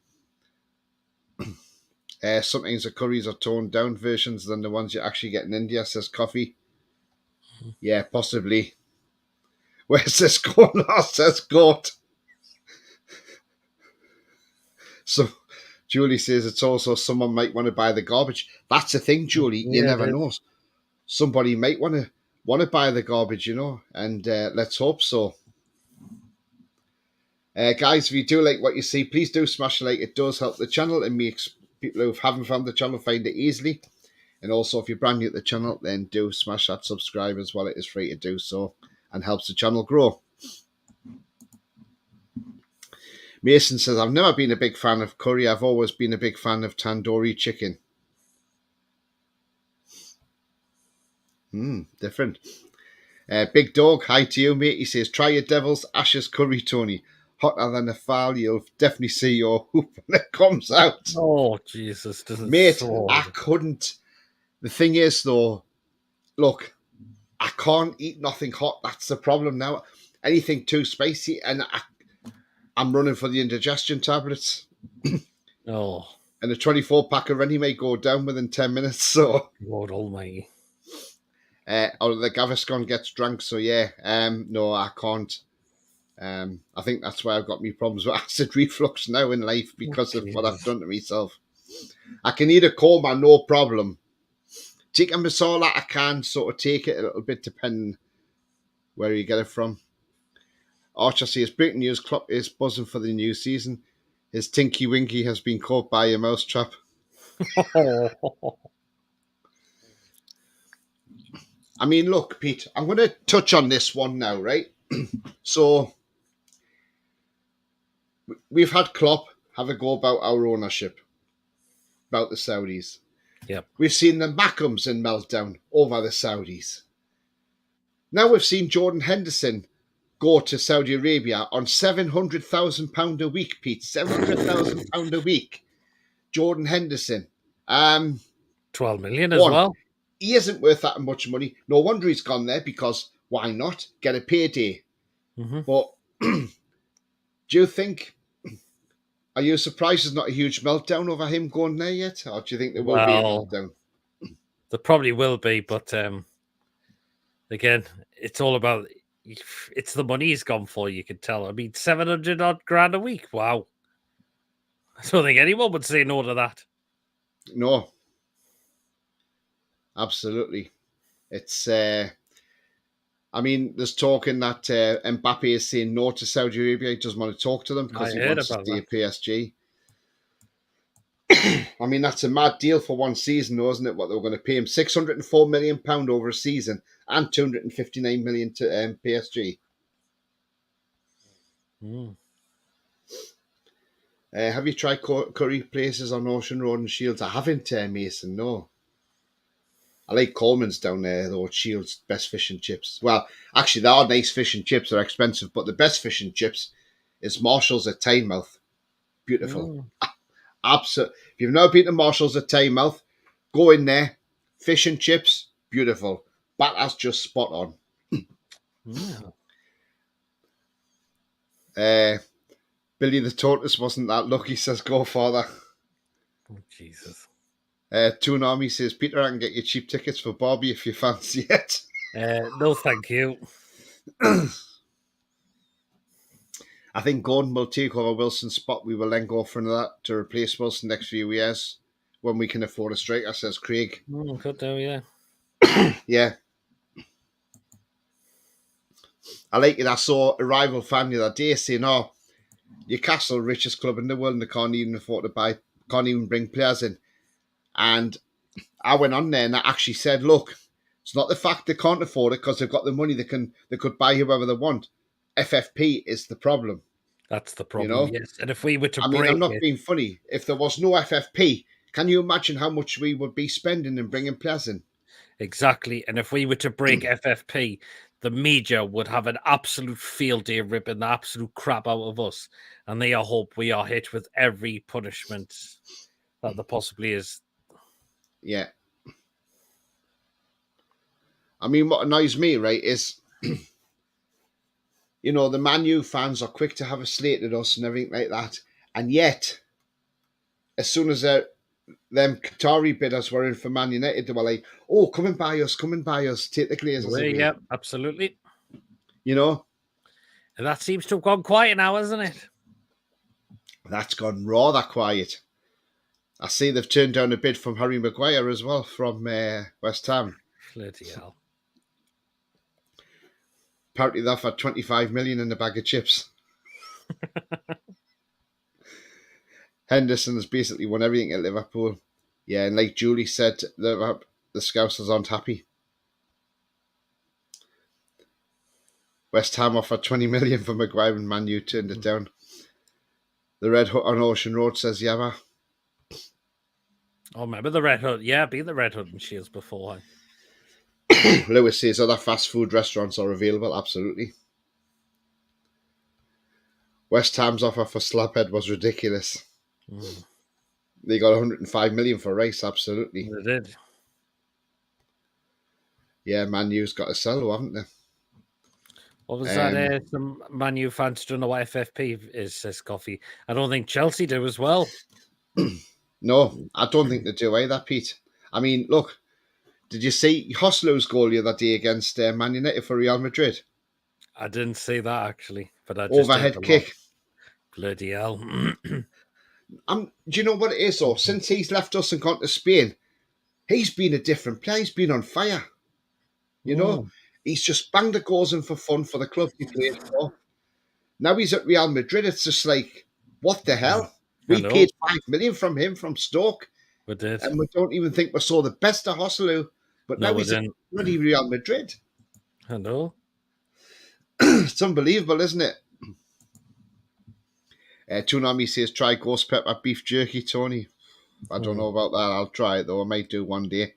Sometimes the curries are toned down versions than the ones you actually get in India, says Coffee. Yeah, possibly. Where's this going? Says Goat. So Julie says it's also someone might want to buy the garbage. That's the thing, Julie. You never know. Somebody might want to buy the garbage, you know, and let's hope so. Guys, if you do like what you see, please do smash a like. It does help the channel and makes people who haven't found the channel find it easily. And also, if you're brand new to the channel, then do smash that subscribe as well. It is free to do so and helps the channel grow. Mason says, I've never been a big fan of curry. I've always been a big fan of tandoori chicken. Different. Big Dog, hi to you, mate. He says, try your Devil's Ashes curry, Tony. Hotter than a fowl. You'll definitely see your hoop when it comes out. Oh, Jesus. Mate, I couldn't. The thing is, though, look, I can't eat nothing hot. That's the problem now. Anything too spicy, and I'm running for the indigestion tablets. Oh. And a 24-pack of Rennie may go down within 10 minutes, so... Lord almighty. Or the Gaviscon gets drunk, so yeah. No, I can't. I think that's why I've got me problems with acid reflux now in life because of what I've done to myself. I can eat a coma, no problem. Tikka masala, I can sort of take it a little bit depending where you get it from. Archer says, breaking news, Klopp is buzzing for the new season. His Tinky Winky has been caught by a mousetrap. I mean, look, Pete, I'm going to touch on this one now, right? So, we've had Klopp have a go about our ownership, about the Saudis. Yep. We've seen the Mackhams in meltdown over the Saudis. Now we've seen Jordan Henderson go to Saudi Arabia on £700,000 a week, Pete. £700,000 a week. Jordan Henderson. 12 million as well. He isn't worth that much money. No wonder he's gone there, because why not? Get a payday. Mm-hmm. But do you think, are you surprised there's not a huge meltdown over him going there yet? Or do you think there will be a meltdown? There probably will be, but again, it's all about, it's the money he's gone for, you can tell. I mean, 700 odd grand a week. Wow. I don't think anyone would say no to that. No. Absolutely. It's, I mean, there's talking that Mbappe is saying no to Saudi Arabia. He doesn't want to talk to them because he wants to stay at PSG. I mean, that's a mad deal for one season, though, isn't it? What they were going to pay him, £604 million over a season and £259 million to PSG. Have you tried curry places on Ocean Road and Shields? I haven't, Mason, no. I like Coleman's down there, though. Shields' best fish and chips. Well, actually, there are nice fish and chips. They're expensive, but the best fish and chips is Marshall's at Tynemouth. Beautiful. Absolutely. If you've never been to Marshall's at Tynemouth, go in there. Fish and chips, beautiful. Batter's just spot on. Billy the Tortoise wasn't that lucky, says Go Father. Oh, Jesus. Toon Army says, Peter, I can get you cheap tickets for Barbie if you fancy it. No, thank you. I think Gordon will take over Wilson's spot. We will then go for that to replace Wilson next few years when we can afford a striker, says Craig. Could do, yeah. Yeah. I like it. I saw a rival fan the other day saying, oh, Newcastle, richest club in the world, and they can't even afford to can't even bring players in. And I went on there and I actually said, look, it's not the fact they can't afford it because they've got the money, they could buy whoever they want. FFP is the problem. That's the problem, you know? yes. And if we were to I'm not being funny. If there was no FFP, can you imagine how much we would be spending and bringing players in? Exactly. And if we were to break FFP, the media would have an absolute field day ripping the absolute crap out of us. And they hope we are hit with every punishment that there possibly is. Yeah. I mean, what annoys me, right, is, you know, the Man U fans are quick to have a slate at us and everything like that. And yet, as soon as them Qatari bidders were in for Man United, they were like, oh, come and buy us, take the Glazers away. Yeah, absolutely. You know? And that seems to have gone quiet now, hasn't it? That's gone rather quiet. I see they've turned down a bid from Harry Maguire as well from West Ham. Bloody hell. Apparently they've had 25 million in a bag of chips. Henderson has basically won everything at Liverpool. Yeah, and like Julie said, the Scousers aren't happy. West Ham offered 20 million for Maguire and Man U turned it down. The Red Hut on Ocean Road says Yabba. Oh, remember the Red Hut? Yeah, been the Red Hut and Shields before. Lewis says other fast food restaurants are available. Absolutely. West Ham's offer for Slabhead was ridiculous. They got 105 million for Rice. Absolutely. They did. Yeah, Man U's got to sell, haven't they? What was that? Some Man U fans don't know what FFP is, says Coffee. I don't think Chelsea do as well. No, I don't think they do either, Pete. I mean, look, did you see Hoslo's goal the other day against Man United for Real Madrid? I didn't see that actually, but I just Overhead kick. Bloody hell. Do you know what it is, though? Since he's left us and gone to Spain, he's been a different player. He's been on fire. You know, he's just banged the goals in for fun for the club he played for. Now he's at Real Madrid. It's just like, what the hell? We paid 5 million from him from Stoke. We did. And we don't even think we saw the best of Hosselu. But now he's at bloody Real Madrid. I know. It's unbelievable, isn't it? Toonami says, try ghost pepper beef jerky, Tony. I don't know about that. I'll try it, though. I might do one day.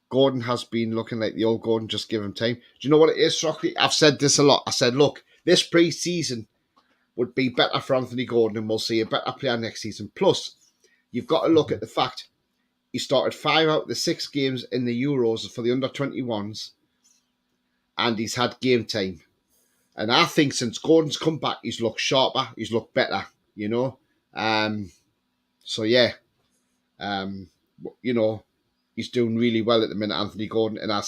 Gordon has been looking like the old Gordon, just give him time. Do you know what it is, Rockley? I've said this a lot. I said, look, this pre-season would be better for Anthony Gordon and we'll see a better player next season. Plus, you've got to look at the fact he started 5 out of the 6 games in the Euros for the under-21s and he's had game time. And I think since Gordon's come back, he's looked sharper, he's looked better, you know. So, yeah, you know, he's doing really well at the minute, Anthony Gordon, and I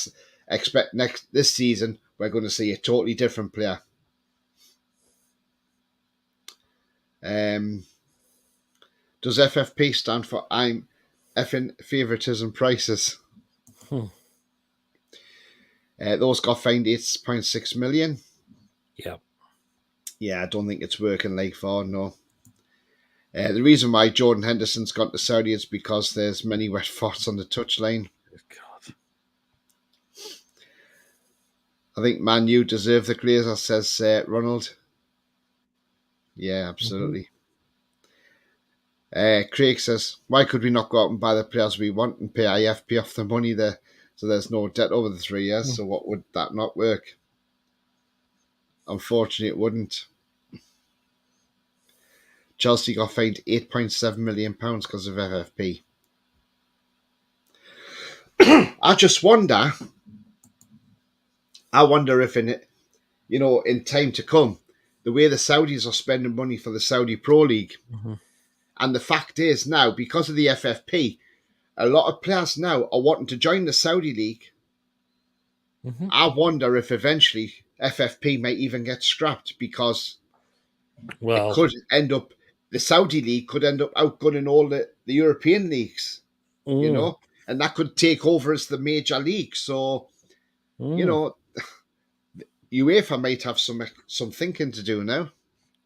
expect this season we're going to see a totally different player. Does FFP stand for I'm effing favouritism prices? Those got fined 8.6 million. Yeah. Yeah, I don't think it's working like for no. The reason why Jordan Henderson's gone to Saudi is because there's many wet farts on the touchline. God. I think Man U deserve the Glazer, says Ronald. Yeah, absolutely. Craig says, why could we not go out and buy the players we want and pay IFP off the money there so there's no debt over the 3 years? So what would that not work? Unfortunately, it wouldn't. Chelsea got fined £8.7 million because of FFP. I just wonder. If in time to come, the way the Saudis are spending money for the Saudi Pro League, and the fact is now because of the FFP, a lot of players now are wanting to join the Saudi League. I wonder if eventually FFP might even get scrapped because it could end up. The Saudi League could end up outgunning all the European leagues, you know, and that could take over as the major league. So, you know, UEFA might have some thinking to do now.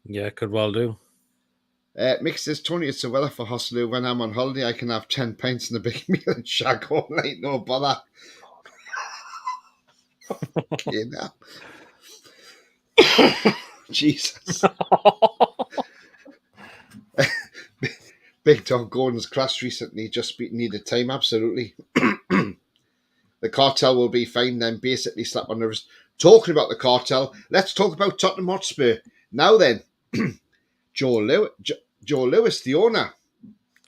Yeah, could well do. Mick says, Tony, it's a weather for Hoslu. When I'm on holiday, I can have 10 pints and a big meal and shag all night. No bother. Okay, now. Jesus. Big Dog Gordon's class recently just needed time, absolutely. The cartel will be fine then, basically slap on the wrist. Talking about the cartel, let's talk about Tottenham Hotspur. Now then, Joe Lewis, the owner,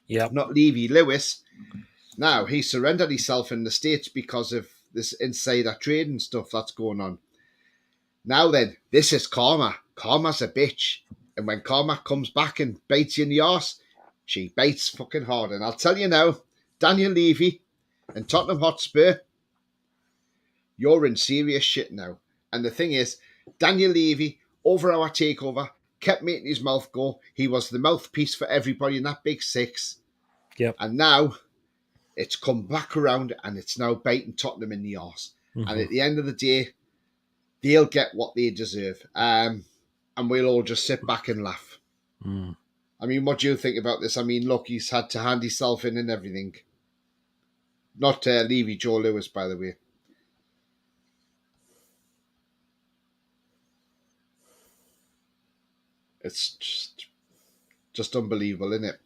not Levy Lewis. Now, he surrendered himself in the States because of this insider trading stuff that's going on. Now then, this is karma. Karma's a bitch. And when karma comes back and bites you in the arse, she bites fucking hard. And I'll tell you now, Daniel Levy and Tottenham Hotspur, you're in serious shit now. And the thing is, Daniel Levy, over our takeover, kept making his mouth go. He was the mouthpiece for everybody in that big six. Yep. And now it's come back around and it's now biting Tottenham in the arse. And at the end of the day, they'll get what they deserve. and we'll all just sit back and laugh. Mm. I mean, what do you think about this? I mean, look, he's had to hand himself in and everything. Not Levy, Joe Lewis, by the way. It's just unbelievable, isn't it?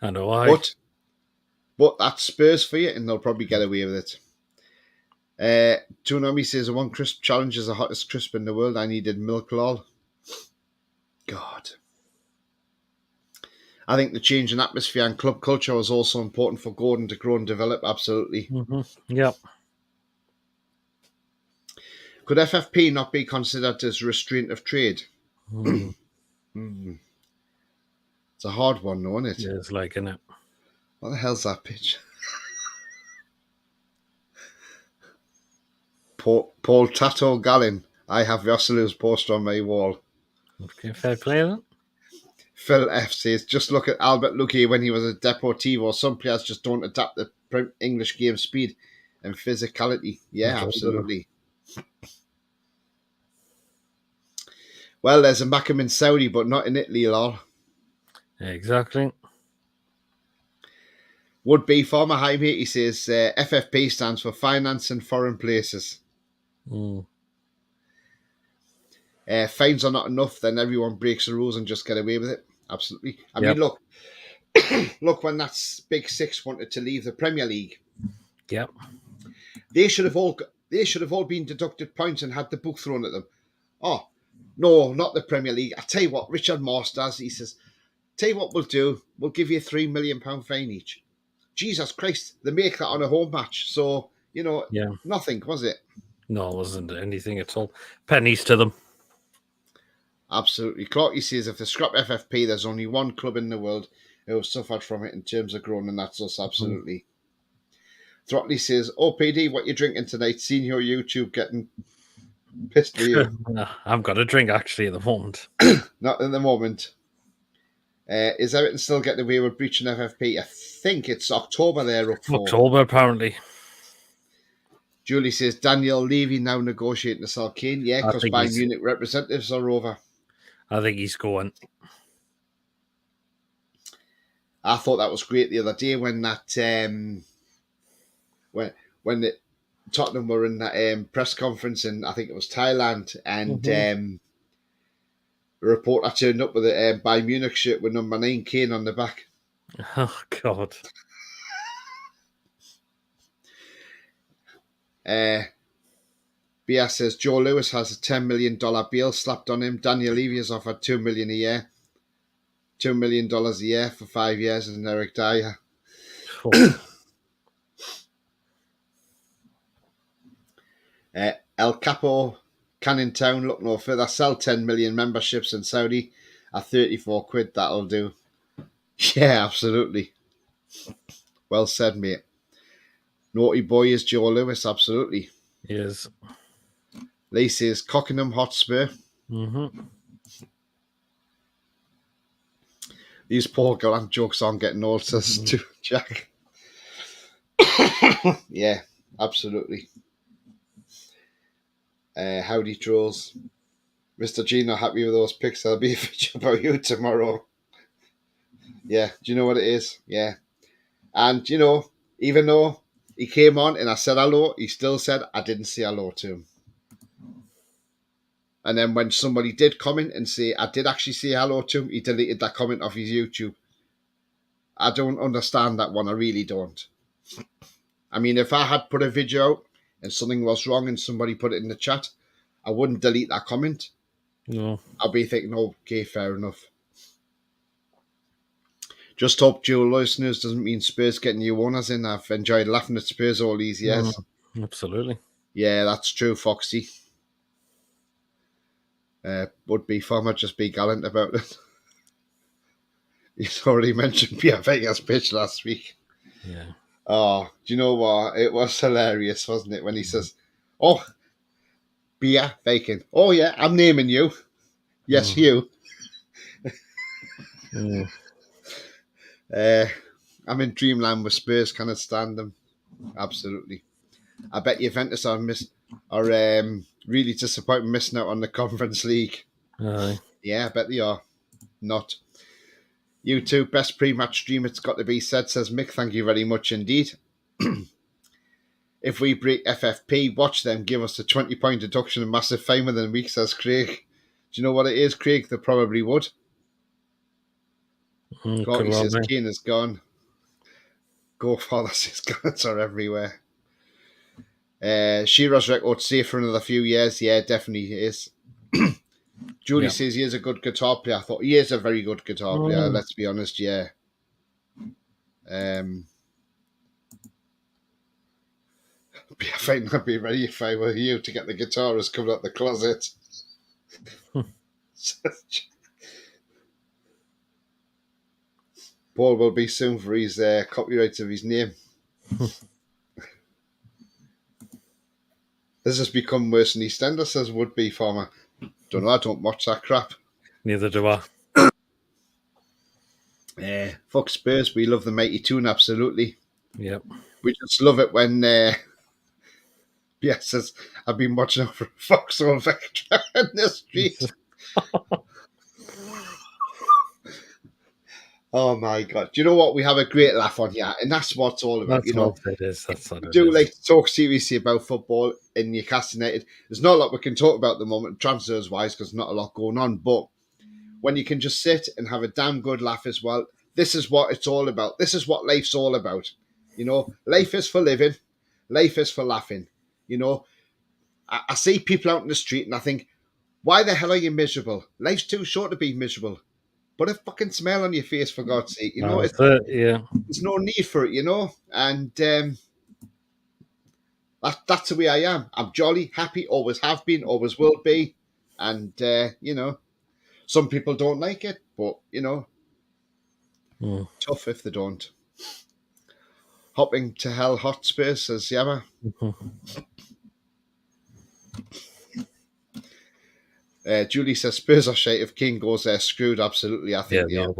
I know why. But that's Spurs for you, and they'll probably get away with it. Tsunami says, one crisp challenge is the hottest crisp in the world. I needed milk lol. God. I think the change in atmosphere and club culture was also important for Gordon to grow and develop. Absolutely. Mm-hmm. Yep. Could FFP not be considered as restraint of trade? Mm. It's a hard one, though, isn't it? Yeah, it's like, isn't it? What the hell's that pitch? Paul Tato Gallin. I have Yossolu's poster on my wall. Okay, fair play then. Phil F says, just look at Albert Luque when he was at Deportivo. Some players just don't adapt the English game speed and physicality. Yeah, absolutely. Well, there's a Macam in Saudi, but not in Italy, lol. Exactly. Would be former high mate, he says, FFP stands for Finance in Foreign Places. Mm. Fines are not enough, then everyone breaks the rules and just get away with it. Absolutely. I mean, look, when that Big Six wanted to leave the Premier League, Yep. they should have all been deducted points and had the book thrown at them. Oh, no, not the Premier League. I tell you what, Richard Masters, he says, tell you what we'll do, we'll give you a £3 million fine each. Jesus Christ, they make that on a home match. So, nothing, was it? No, it wasn't anything at all. Pennies to them. Absolutely. Clarky says, if they scrap FFP, there's only one club in the world who have suffered from it in terms of growing, and that's us, absolutely. Throttley says, OPD, what you drinking tonight? Seen your YouTube getting pissed with you. I've got a drink, actually, at the moment. Not in the moment. Is Everton still getting away with breaching FFP? I think it's October they're up for. October, apparently. Julie says, Daniel Levy now negotiating to sell Kane. Yeah, because Bayern Munich representatives are over. I think he's going. I thought that was great the other day when that when the Tottenham were in that press conference in, I think it was Thailand, and a reporter turned up with a Bayern Munich shirt with number 9 Kane on the back. Oh, God. BS says, Joe Lewis has a $10 million bill slapped on him. Daniel Levy has offered $2 million a year. $2 million a year for 5 years, and Eric Dyer. Oh. El Capo, Canning Town, look no further. Sell 10 million memberships in Saudi at 34 quid. That'll do. Yeah, absolutely. Well said, mate. Naughty boy is Joe Lewis, absolutely. He is. Lee says, Cockenham Hotspur. Mm-hmm. These poor gallant jokes aren't getting old, says to Jack. Yeah, absolutely. Howdy trolls. Mr. G not happy with those pics. There'll be a video about you tomorrow. Yeah, do you know what it is? Yeah. And, even though he came on and I said hello, he still said I didn't say hello to him. And then when somebody did comment and say I did actually say hello to him, he deleted that comment off his YouTube. I don't understand that one. I really don't. I mean, if I had put a video out and something was wrong and somebody put it in the chat, I wouldn't delete that comment. No. I'll be thinking, okay, fair enough. Just hope dual listeners doesn't mean Spurs getting new owners in. I've enjoyed laughing at Spurs all these years. Absolutely. Yeah, that's true, Foxy. Would be fun, I'd just be gallant about it. He's already mentioned Pierre Vega's pitch last week. Yeah. Oh, do you know what? It was hilarious, wasn't it? When he says, oh, Pierre Bacon. Oh, yeah, I'm naming you. Yes, you. I'm in dreamland with Spurs, cannot stand them. Absolutely. I bet Juventus are really disappointed missing out on the Conference League. Aye. Yeah, I bet they are. Not. You two, best pre-match stream it's got to be said, says Mick. Thank you very much indeed. If we break FFP, watch them give us a 20-point deduction and massive fame within a week, says Craig. Do you know what it is, Craig? They probably would. Clarky says Kane is gone. Go Father says guns are everywhere. Shearer's record safe for another few years. Yeah, definitely is. Julie says he is a good guitar player. I thought he is a very good guitar player. Let's be honest, yeah. I'd be ready if I were you to get the guitarist coming out the closet. Paul will be soon for his copyright of his name. This has become worse than EastEnders, says would-be farmer. Don't know, I don't watch that crap. Neither do I. Fuck Spurs, we love the mighty tune, absolutely. Yep. We just love it when says I've been watching out for a foxhole Vectra in the street. Oh my god. Do you know what? We have a great laugh on here, and that's what it's all about. That's what it is. That's what it do is. Like to talk seriously about football in Newcastle United. There's not a lot we can talk about at the moment, transfers wise, because not a lot going on. But when you can just sit and have a damn good laugh as well, this is what it's all about. This is what life's all about. You know, life is for living, life is for laughing. You know, I see people out in the street and I think, why the hell are you miserable? Life's too short to be miserable. Put a fucking smile on your face, for God's sake. You know, there's no need for it, you know? And that's the way I am. I'm jolly, happy, always have been, always will be. And, you know, some people don't like it, but, you know, tough if they don't. Hopping to hell Hotspur, says Yama. Julie says Spurs are shite. If King goes there, screwed. Absolutely, I think they are.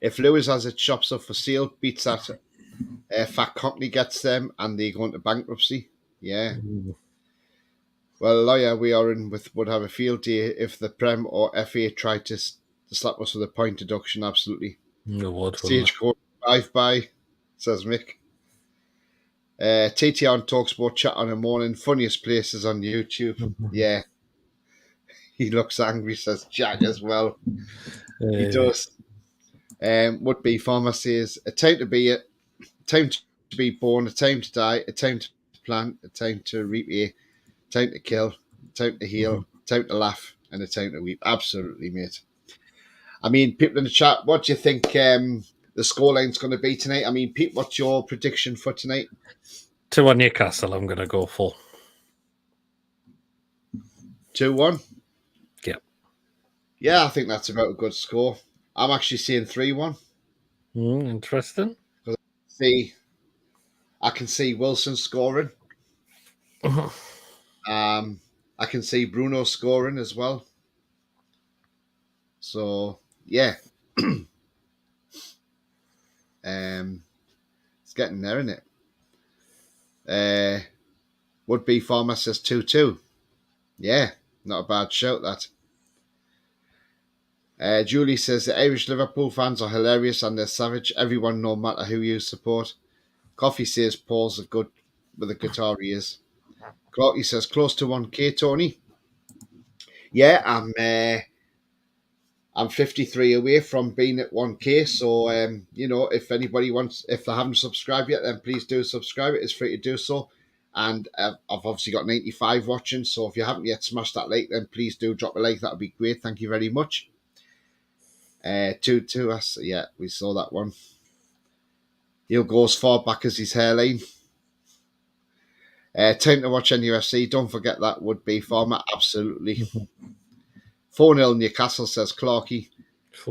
If Lewis has its shops up for sale, beats that Fat Company gets them, and they go into bankruptcy. Yeah. Well, lawyer, we are in would have a field day if the Prem or FA tried to slap us with a point deduction. Absolutely. Stagecoach drive-by, says Mick. TT on Talksport chat on a morning. Funniest places on YouTube. Yeah. He looks angry, says Jack as well. He does. Would-be farmer says, a time to be it, time to be born, a time to die, a time to plant, a time to reap, a time to kill, a time to heal, a time to laugh, and a time to weep. Absolutely, mate. I mean, people in the chat, what do you think the scoreline's going to be tonight? I mean, Pete, what's your prediction for tonight? 2-1 Newcastle, I'm going to go for. 2-1? Yeah. Yeah, I think that's about a good score. I'm actually seeing 3-1. Interesting. I can see Wilson scoring. I can see Bruno scoring as well. So, yeah. It's getting there, isn't it? Would-be farmer says 2-2. Yeah, not a bad shout, that. Julie says the Irish Liverpool fans are hilarious and they're savage. Everyone, no matter who you support. Coffee says Paul's a good with a guitar he is. Clarky says close to 1K, Tony. Yeah, I'm 53 away from being at 1K. So, you know, if anybody wants, if they haven't subscribed yet, then please do subscribe. It is free to do so. And I've obviously got 95 watching. So if you haven't yet smashed that like, then please do drop a like. That would be great. Thank you very much. 2 us. Yeah, we saw that one. He'll go as far back as his hairline. Time to watch NUFC. Don't forget that would-be farmer. Absolutely. 4-0 Newcastle, says Clarky.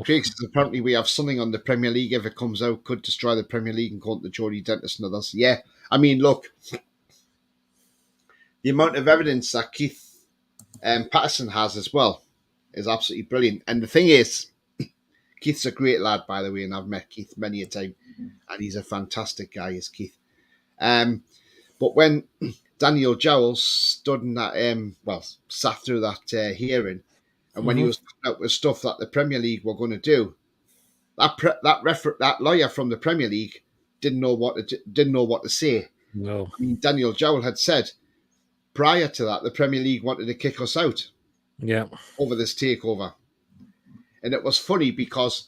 Craig says apparently we have something on the Premier League. If it comes out, could destroy the Premier League and call it the Geordie Dentist and others. Yeah, I mean, look, the amount of evidence that Keith Patterson has as well is absolutely brilliant. And the thing is, Keith's a great lad, by the way, and I've met Keith many a time, and he's a fantastic guy, is Keith. But when Daniel Jowell stood in that, sat through that hearing, and when he was coming out with stuff that the Premier League were going to do, that lawyer from the Premier League didn't know what to say. No. I mean, Daniel Jowell had said prior to that the Premier League wanted to kick us out over this takeover, and it was funny because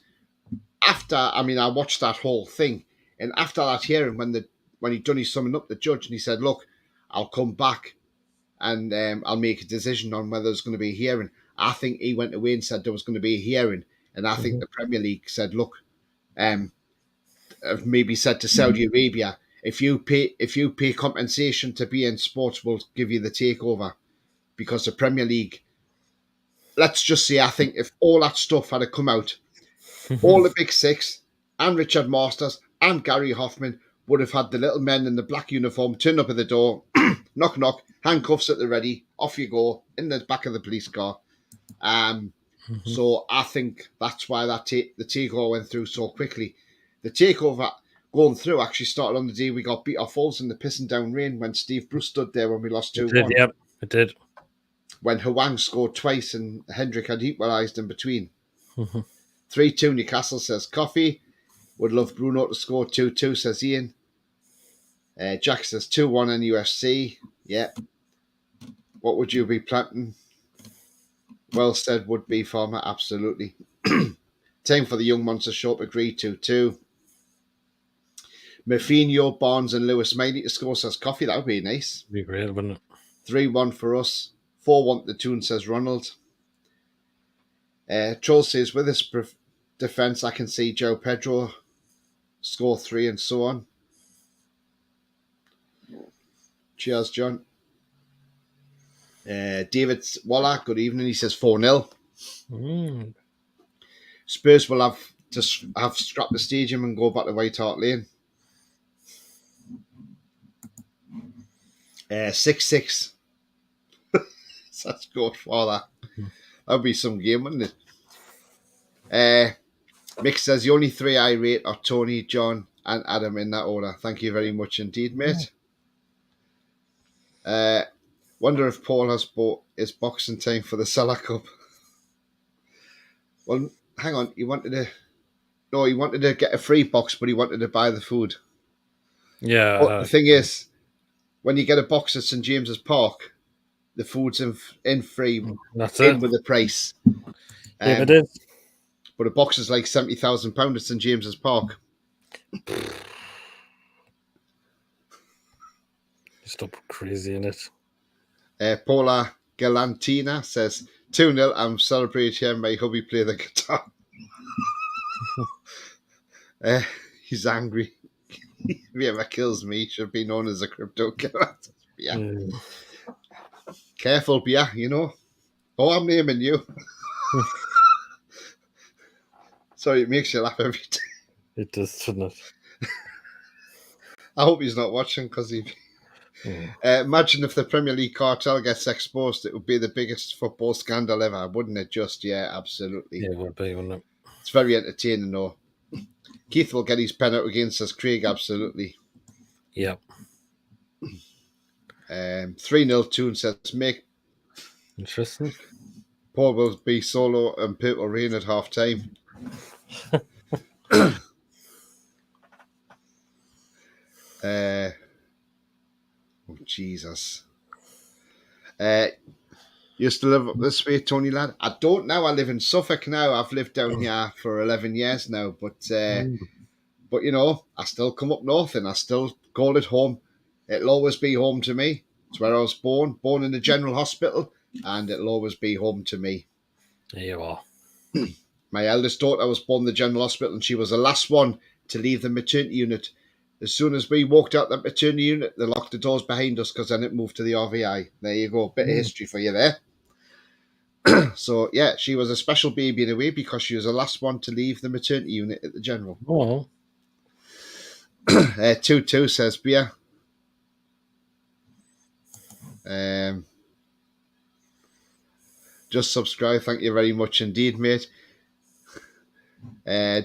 I watched that whole thing, and after that hearing, when he'd done his summing up, the judge, and he said, "Look, I'll come back and I'll make a decision on whether there's going to be a hearing." I think he went away and said there was going to be a hearing, and I think the Premier League said, "Look, maybe said to Saudi Arabia, if you pay compensation to be in sports, we'll give you the takeover," because the Premier League. Let's just say, I think if all that stuff had come out, all the big six and Richard Masters and Gary Hoffman would have had the little men in the black uniform turn up at the door, knock, knock, handcuffs at the ready, off you go, in the back of the police car. So I think that's why the takeover went through so quickly. The takeover going through actually started on the day we got beat off Wolves in the pissing down rain when Steve Bruce stood there when we lost 2-1. Yep, it did. When Hwang scored twice and Hendrick had equalised in between. 3-2 Newcastle, says Coffee. Would love Bruno to score 2-2, says Ian. Jack says 2-1 NUFC. Yeah. What would you be planting? Well said, would be farmer. Absolutely. Time for the Young Monster Shop. Agree 2-2. Mafinho, Barnes and Lewis Miley to score, says Coffee. That would be nice. Be great, wouldn't it? 3-1 for us. 4-1 the tune, says Ronald. Troll says, with this defence, I can see Joe Pedro score 3 and so on. Cheers, John. David Waller, good evening. He says 4-0. Spurs will have to scrap the stadium and go back to White Hart Lane. 6-6. That's good for that. That would be some game, wouldn't it? Mick says the only 3 I rate are Tony, John, and Adam in that order. Thank you very much indeed, mate. Wonder if Paul has bought his box in time for the Cellar Cup. Well, hang on. He wanted to get a free box, but he wanted to buy the food. Yeah. But the thing is, when you get a box at St James's Park, the food's in free. That's in it. with the price. Yeah, it is. But a box is like £70,000 at St James's Park. Stop crazy in it. Paula Galantina says 2-0. I'm celebrating here. My hubby play the guitar. He's angry. If he ever kills me, he should be known as a crypto killer. Yeah. Careful, Bia, you know. Oh, I'm naming you. Sorry, it makes you laugh every time. It does, doesn't it? I hope he's not watching because he... imagine if the Premier League cartel gets exposed, it would be the biggest football scandal ever, wouldn't it? Just, yeah, absolutely. Yeah, it would be, wouldn't it? It's very entertaining, though. Keith will get his pen out again, says Craig, absolutely. Yeah. 3-0 Toon says Mick. Interesting. Paul will be solo and Purple Rain at half time. Oh, Jesus. Used to live up this way, Tony lad. I don't now. I live in Suffolk now. I've lived down here for 11 years now. But you know, I still come up north and I still call it home. It'll always be home to me. It's where I was born in the General Hospital, and it'll always be home to me. There you are. My eldest daughter was born in the General Hospital, and she was the last one to leave the maternity unit. As soon as we walked out that maternity unit, they locked the doors behind us because then it moved to the RVI. There you go, bit of history for you there. So, yeah, she was a special baby in a way because she was the last one to leave the maternity unit at the General. Oh. 2-2 says Bia. Just subscribe. Thank you very much indeed, mate.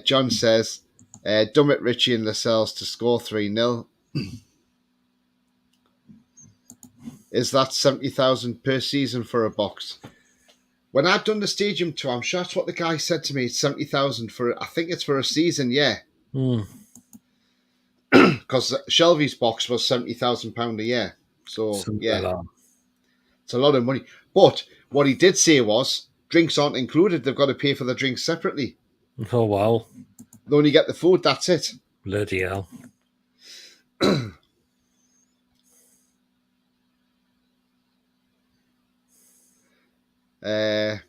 John says, Dummett, Richie and Lascelles to score 3-0. Is that 70,000 per season for a box? When I've done the stadium tour, I'm sure that's what the guy said to me. It's 70,000 for, I think it's for a season, yeah. Because Shelby's box was £70,000 a year. So, Something yeah, like that. it's a lot of money. But what he did say was, drinks aren't included. They've got to pay for the drinks separately. Oh, wow. They only get the food, that's it. Bloody hell.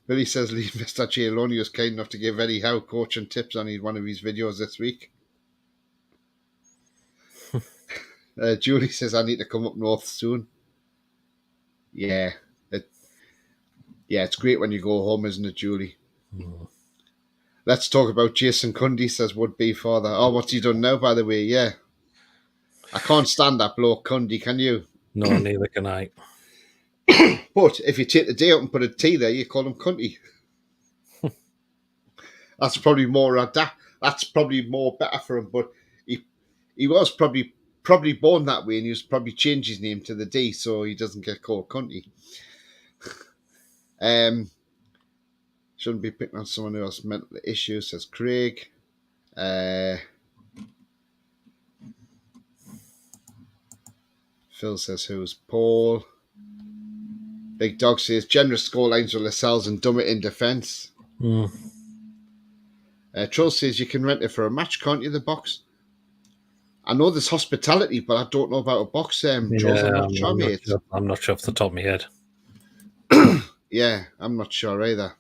Billy says leave Mr. J alone. He was kind enough to give Eddie Howe coaching tips on one of his videos this week. Julie says I need to come up north soon. Yeah, it's great when you go home, isn't it, Julie? Let's talk about Jason Cundy, says would-be father. Oh, what's he done now, by the way? Yeah. I can't stand that bloke Cundy, can you? No, neither can I. But if you take the day out and put a T there, you call him Cunty. That's probably more that's probably more better for him. But he was probably born that way, and he was probably changed his name to the D so he doesn't get called Cunty. Shouldn't be picking on someone who has mental issues, says Craig. Phil says who's Paul. Big Dog says generous scorelines with Lascelles and Dummett in defence. Troll says you can rent it for a match, can't you, the box? I know there's hospitality, but I don't know about a box. Trolls, I'm not sure, mate. I'm not sure off the top of my head. Yeah, I'm not sure either.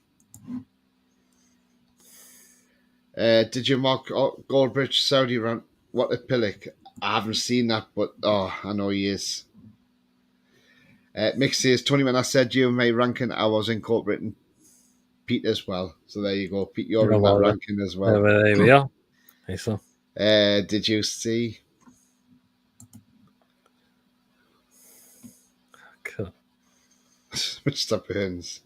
Did you mark Goldbridge Saudi rant? What a pillock. I haven't seen that, but I know he is. Mick says, Tony, when I said you and my ranking, I was incorporating Pete as well. So there you go. Pete, you're in that ranking as well. There we are. Hey, so. Did you see? Cool. Mr. Burns.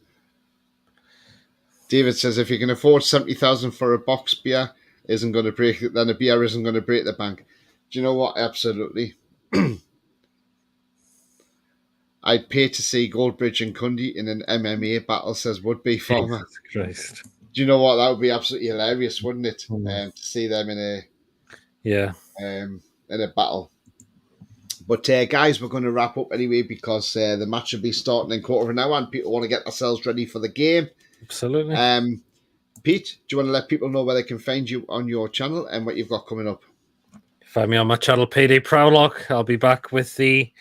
David says, if you can afford 70,000 for a box beer, isn't going to break it, then a beer isn't going to break the bank. Do you know what? Absolutely. I'd pay to see Goldbridge and Cundy in an MMA battle, says would-be farmer. Jesus Christ. Do you know what? That would be absolutely hilarious, wouldn't it? To see them in a battle. But guys, we're going to wrap up anyway because the match will be starting in quarter of an hour and people want to get themselves ready for the game. Absolutely. Pete, do you want to let people know where they can find you on your channel and what you've got coming up? Find me on my channel, PD Prowlock. I'll be back with the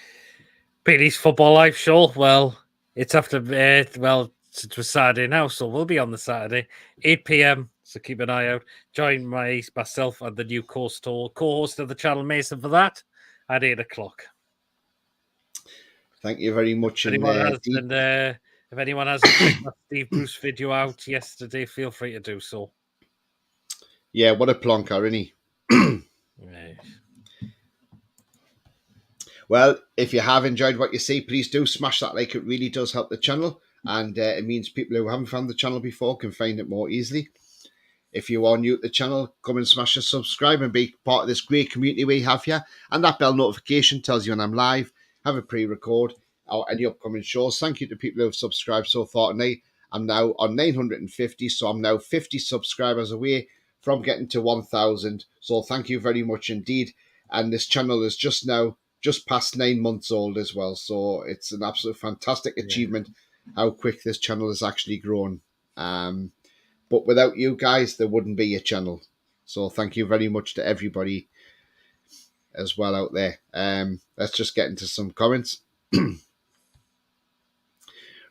PD's Football Live show. Well, it's after, it was Saturday now, so we'll be on the Saturday, 8 p.m. So keep an eye out. Join myself and the new co-host of the channel, Mason, for that at 8 o'clock. Thank you very much. If anyone hasn't checked that Steve Bruce video out yesterday, feel free to do so. Yeah, what a plonker, isn't he? Right. Well, if you have enjoyed what you see, please do smash that like. It really does help the channel. And it means people who haven't found the channel before can find it more easily. If you are new to the channel, come and smash the subscribe and be part of this great community we have here. And that bell notification tells you when I'm live, have a pre-record, or any upcoming shows. Thank you to people who have subscribed so far tonight. I'm now on 950, so I'm now 50 subscribers away from getting to 1,000. So thank you very much indeed. And this channel is just past 9 months old as well. So it's an absolute fantastic achievement how quick this channel has actually grown. But without you guys, there wouldn't be a channel. So thank you very much to everybody as well out there. Let's just get into some comments.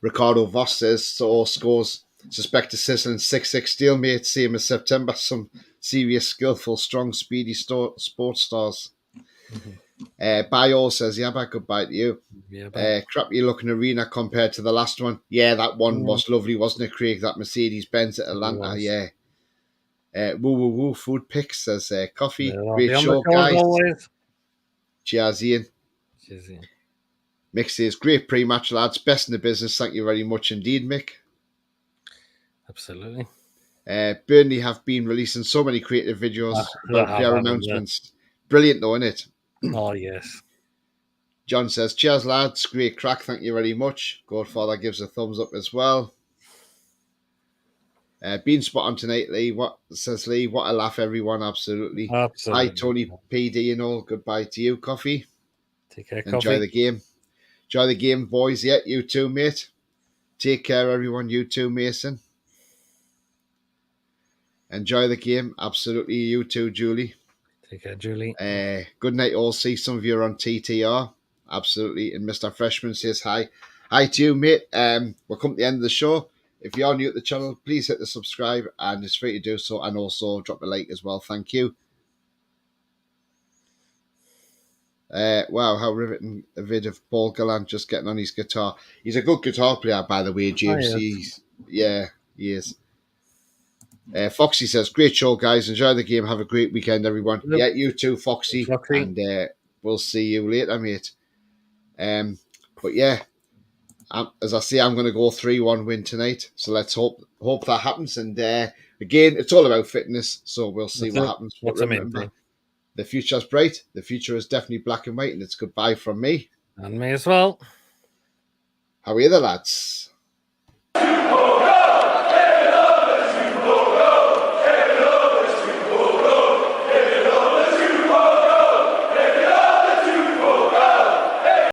Ricardo Voss says, so scores, suspect a sizzling 6-6 stalemate, same as September. Some serious, skillful, strong, speedy sports stars. Bayo says, yeah, bye, goodbye to you. Yeah, crappy looking arena compared to the last one. Yeah, that one was lovely, wasn't it, Craig? That Mercedes-Benz at Atlanta, yeah. Woo food pics, says coffee. Great show, guys. Cheers, Ian. Mick says, great pre-match, lads. Best in the business. Thank you very much indeed, Mick. Absolutely. Burnley have been releasing so many creative videos They about have, their haven't they? announcements. Brilliant though, isn't it? Oh, yes. John says, cheers lads, great crack, thank you very much. Godfather gives a thumbs up as well. Been spot on tonight, Lee. What says Lee? What a laugh, everyone, absolutely. Hi, Absolutely. Tony PD and all. Goodbye to you, Coffee. Take care, Enjoy Coffee. the game. Enjoy the game, boys. Yeah, you too, mate. Take care, everyone. You too, Mason. Enjoy the game. Absolutely. You too, Julie. Take care, Julie. Good night, all. See some of you are on TTR. Absolutely. And Mr. Freshman says hi. Hi to you, mate. We're coming to the end of the show. If you're new to the channel, please hit the subscribe and it's free to do so. And also drop a like as well. Thank you. Wow, how riveting a vid of Paul Gallant just getting on his guitar. He's a good guitar player, by the way, James. Yes. He is. Foxy says, great show, guys. Enjoy the game. Have a great weekend, everyone. Yep. Yeah, you too, Foxy. Foxy. And we'll see you later, mate. But yeah, as I say, I'm going to go 3-1 win tonight. So let's hope that happens. And again, it's all about fitness. So we'll see what happens. But What's the main remember, thing? the future's bright. The future is definitely black and white. And it's goodbye from me. And me as well. How are you, the lads?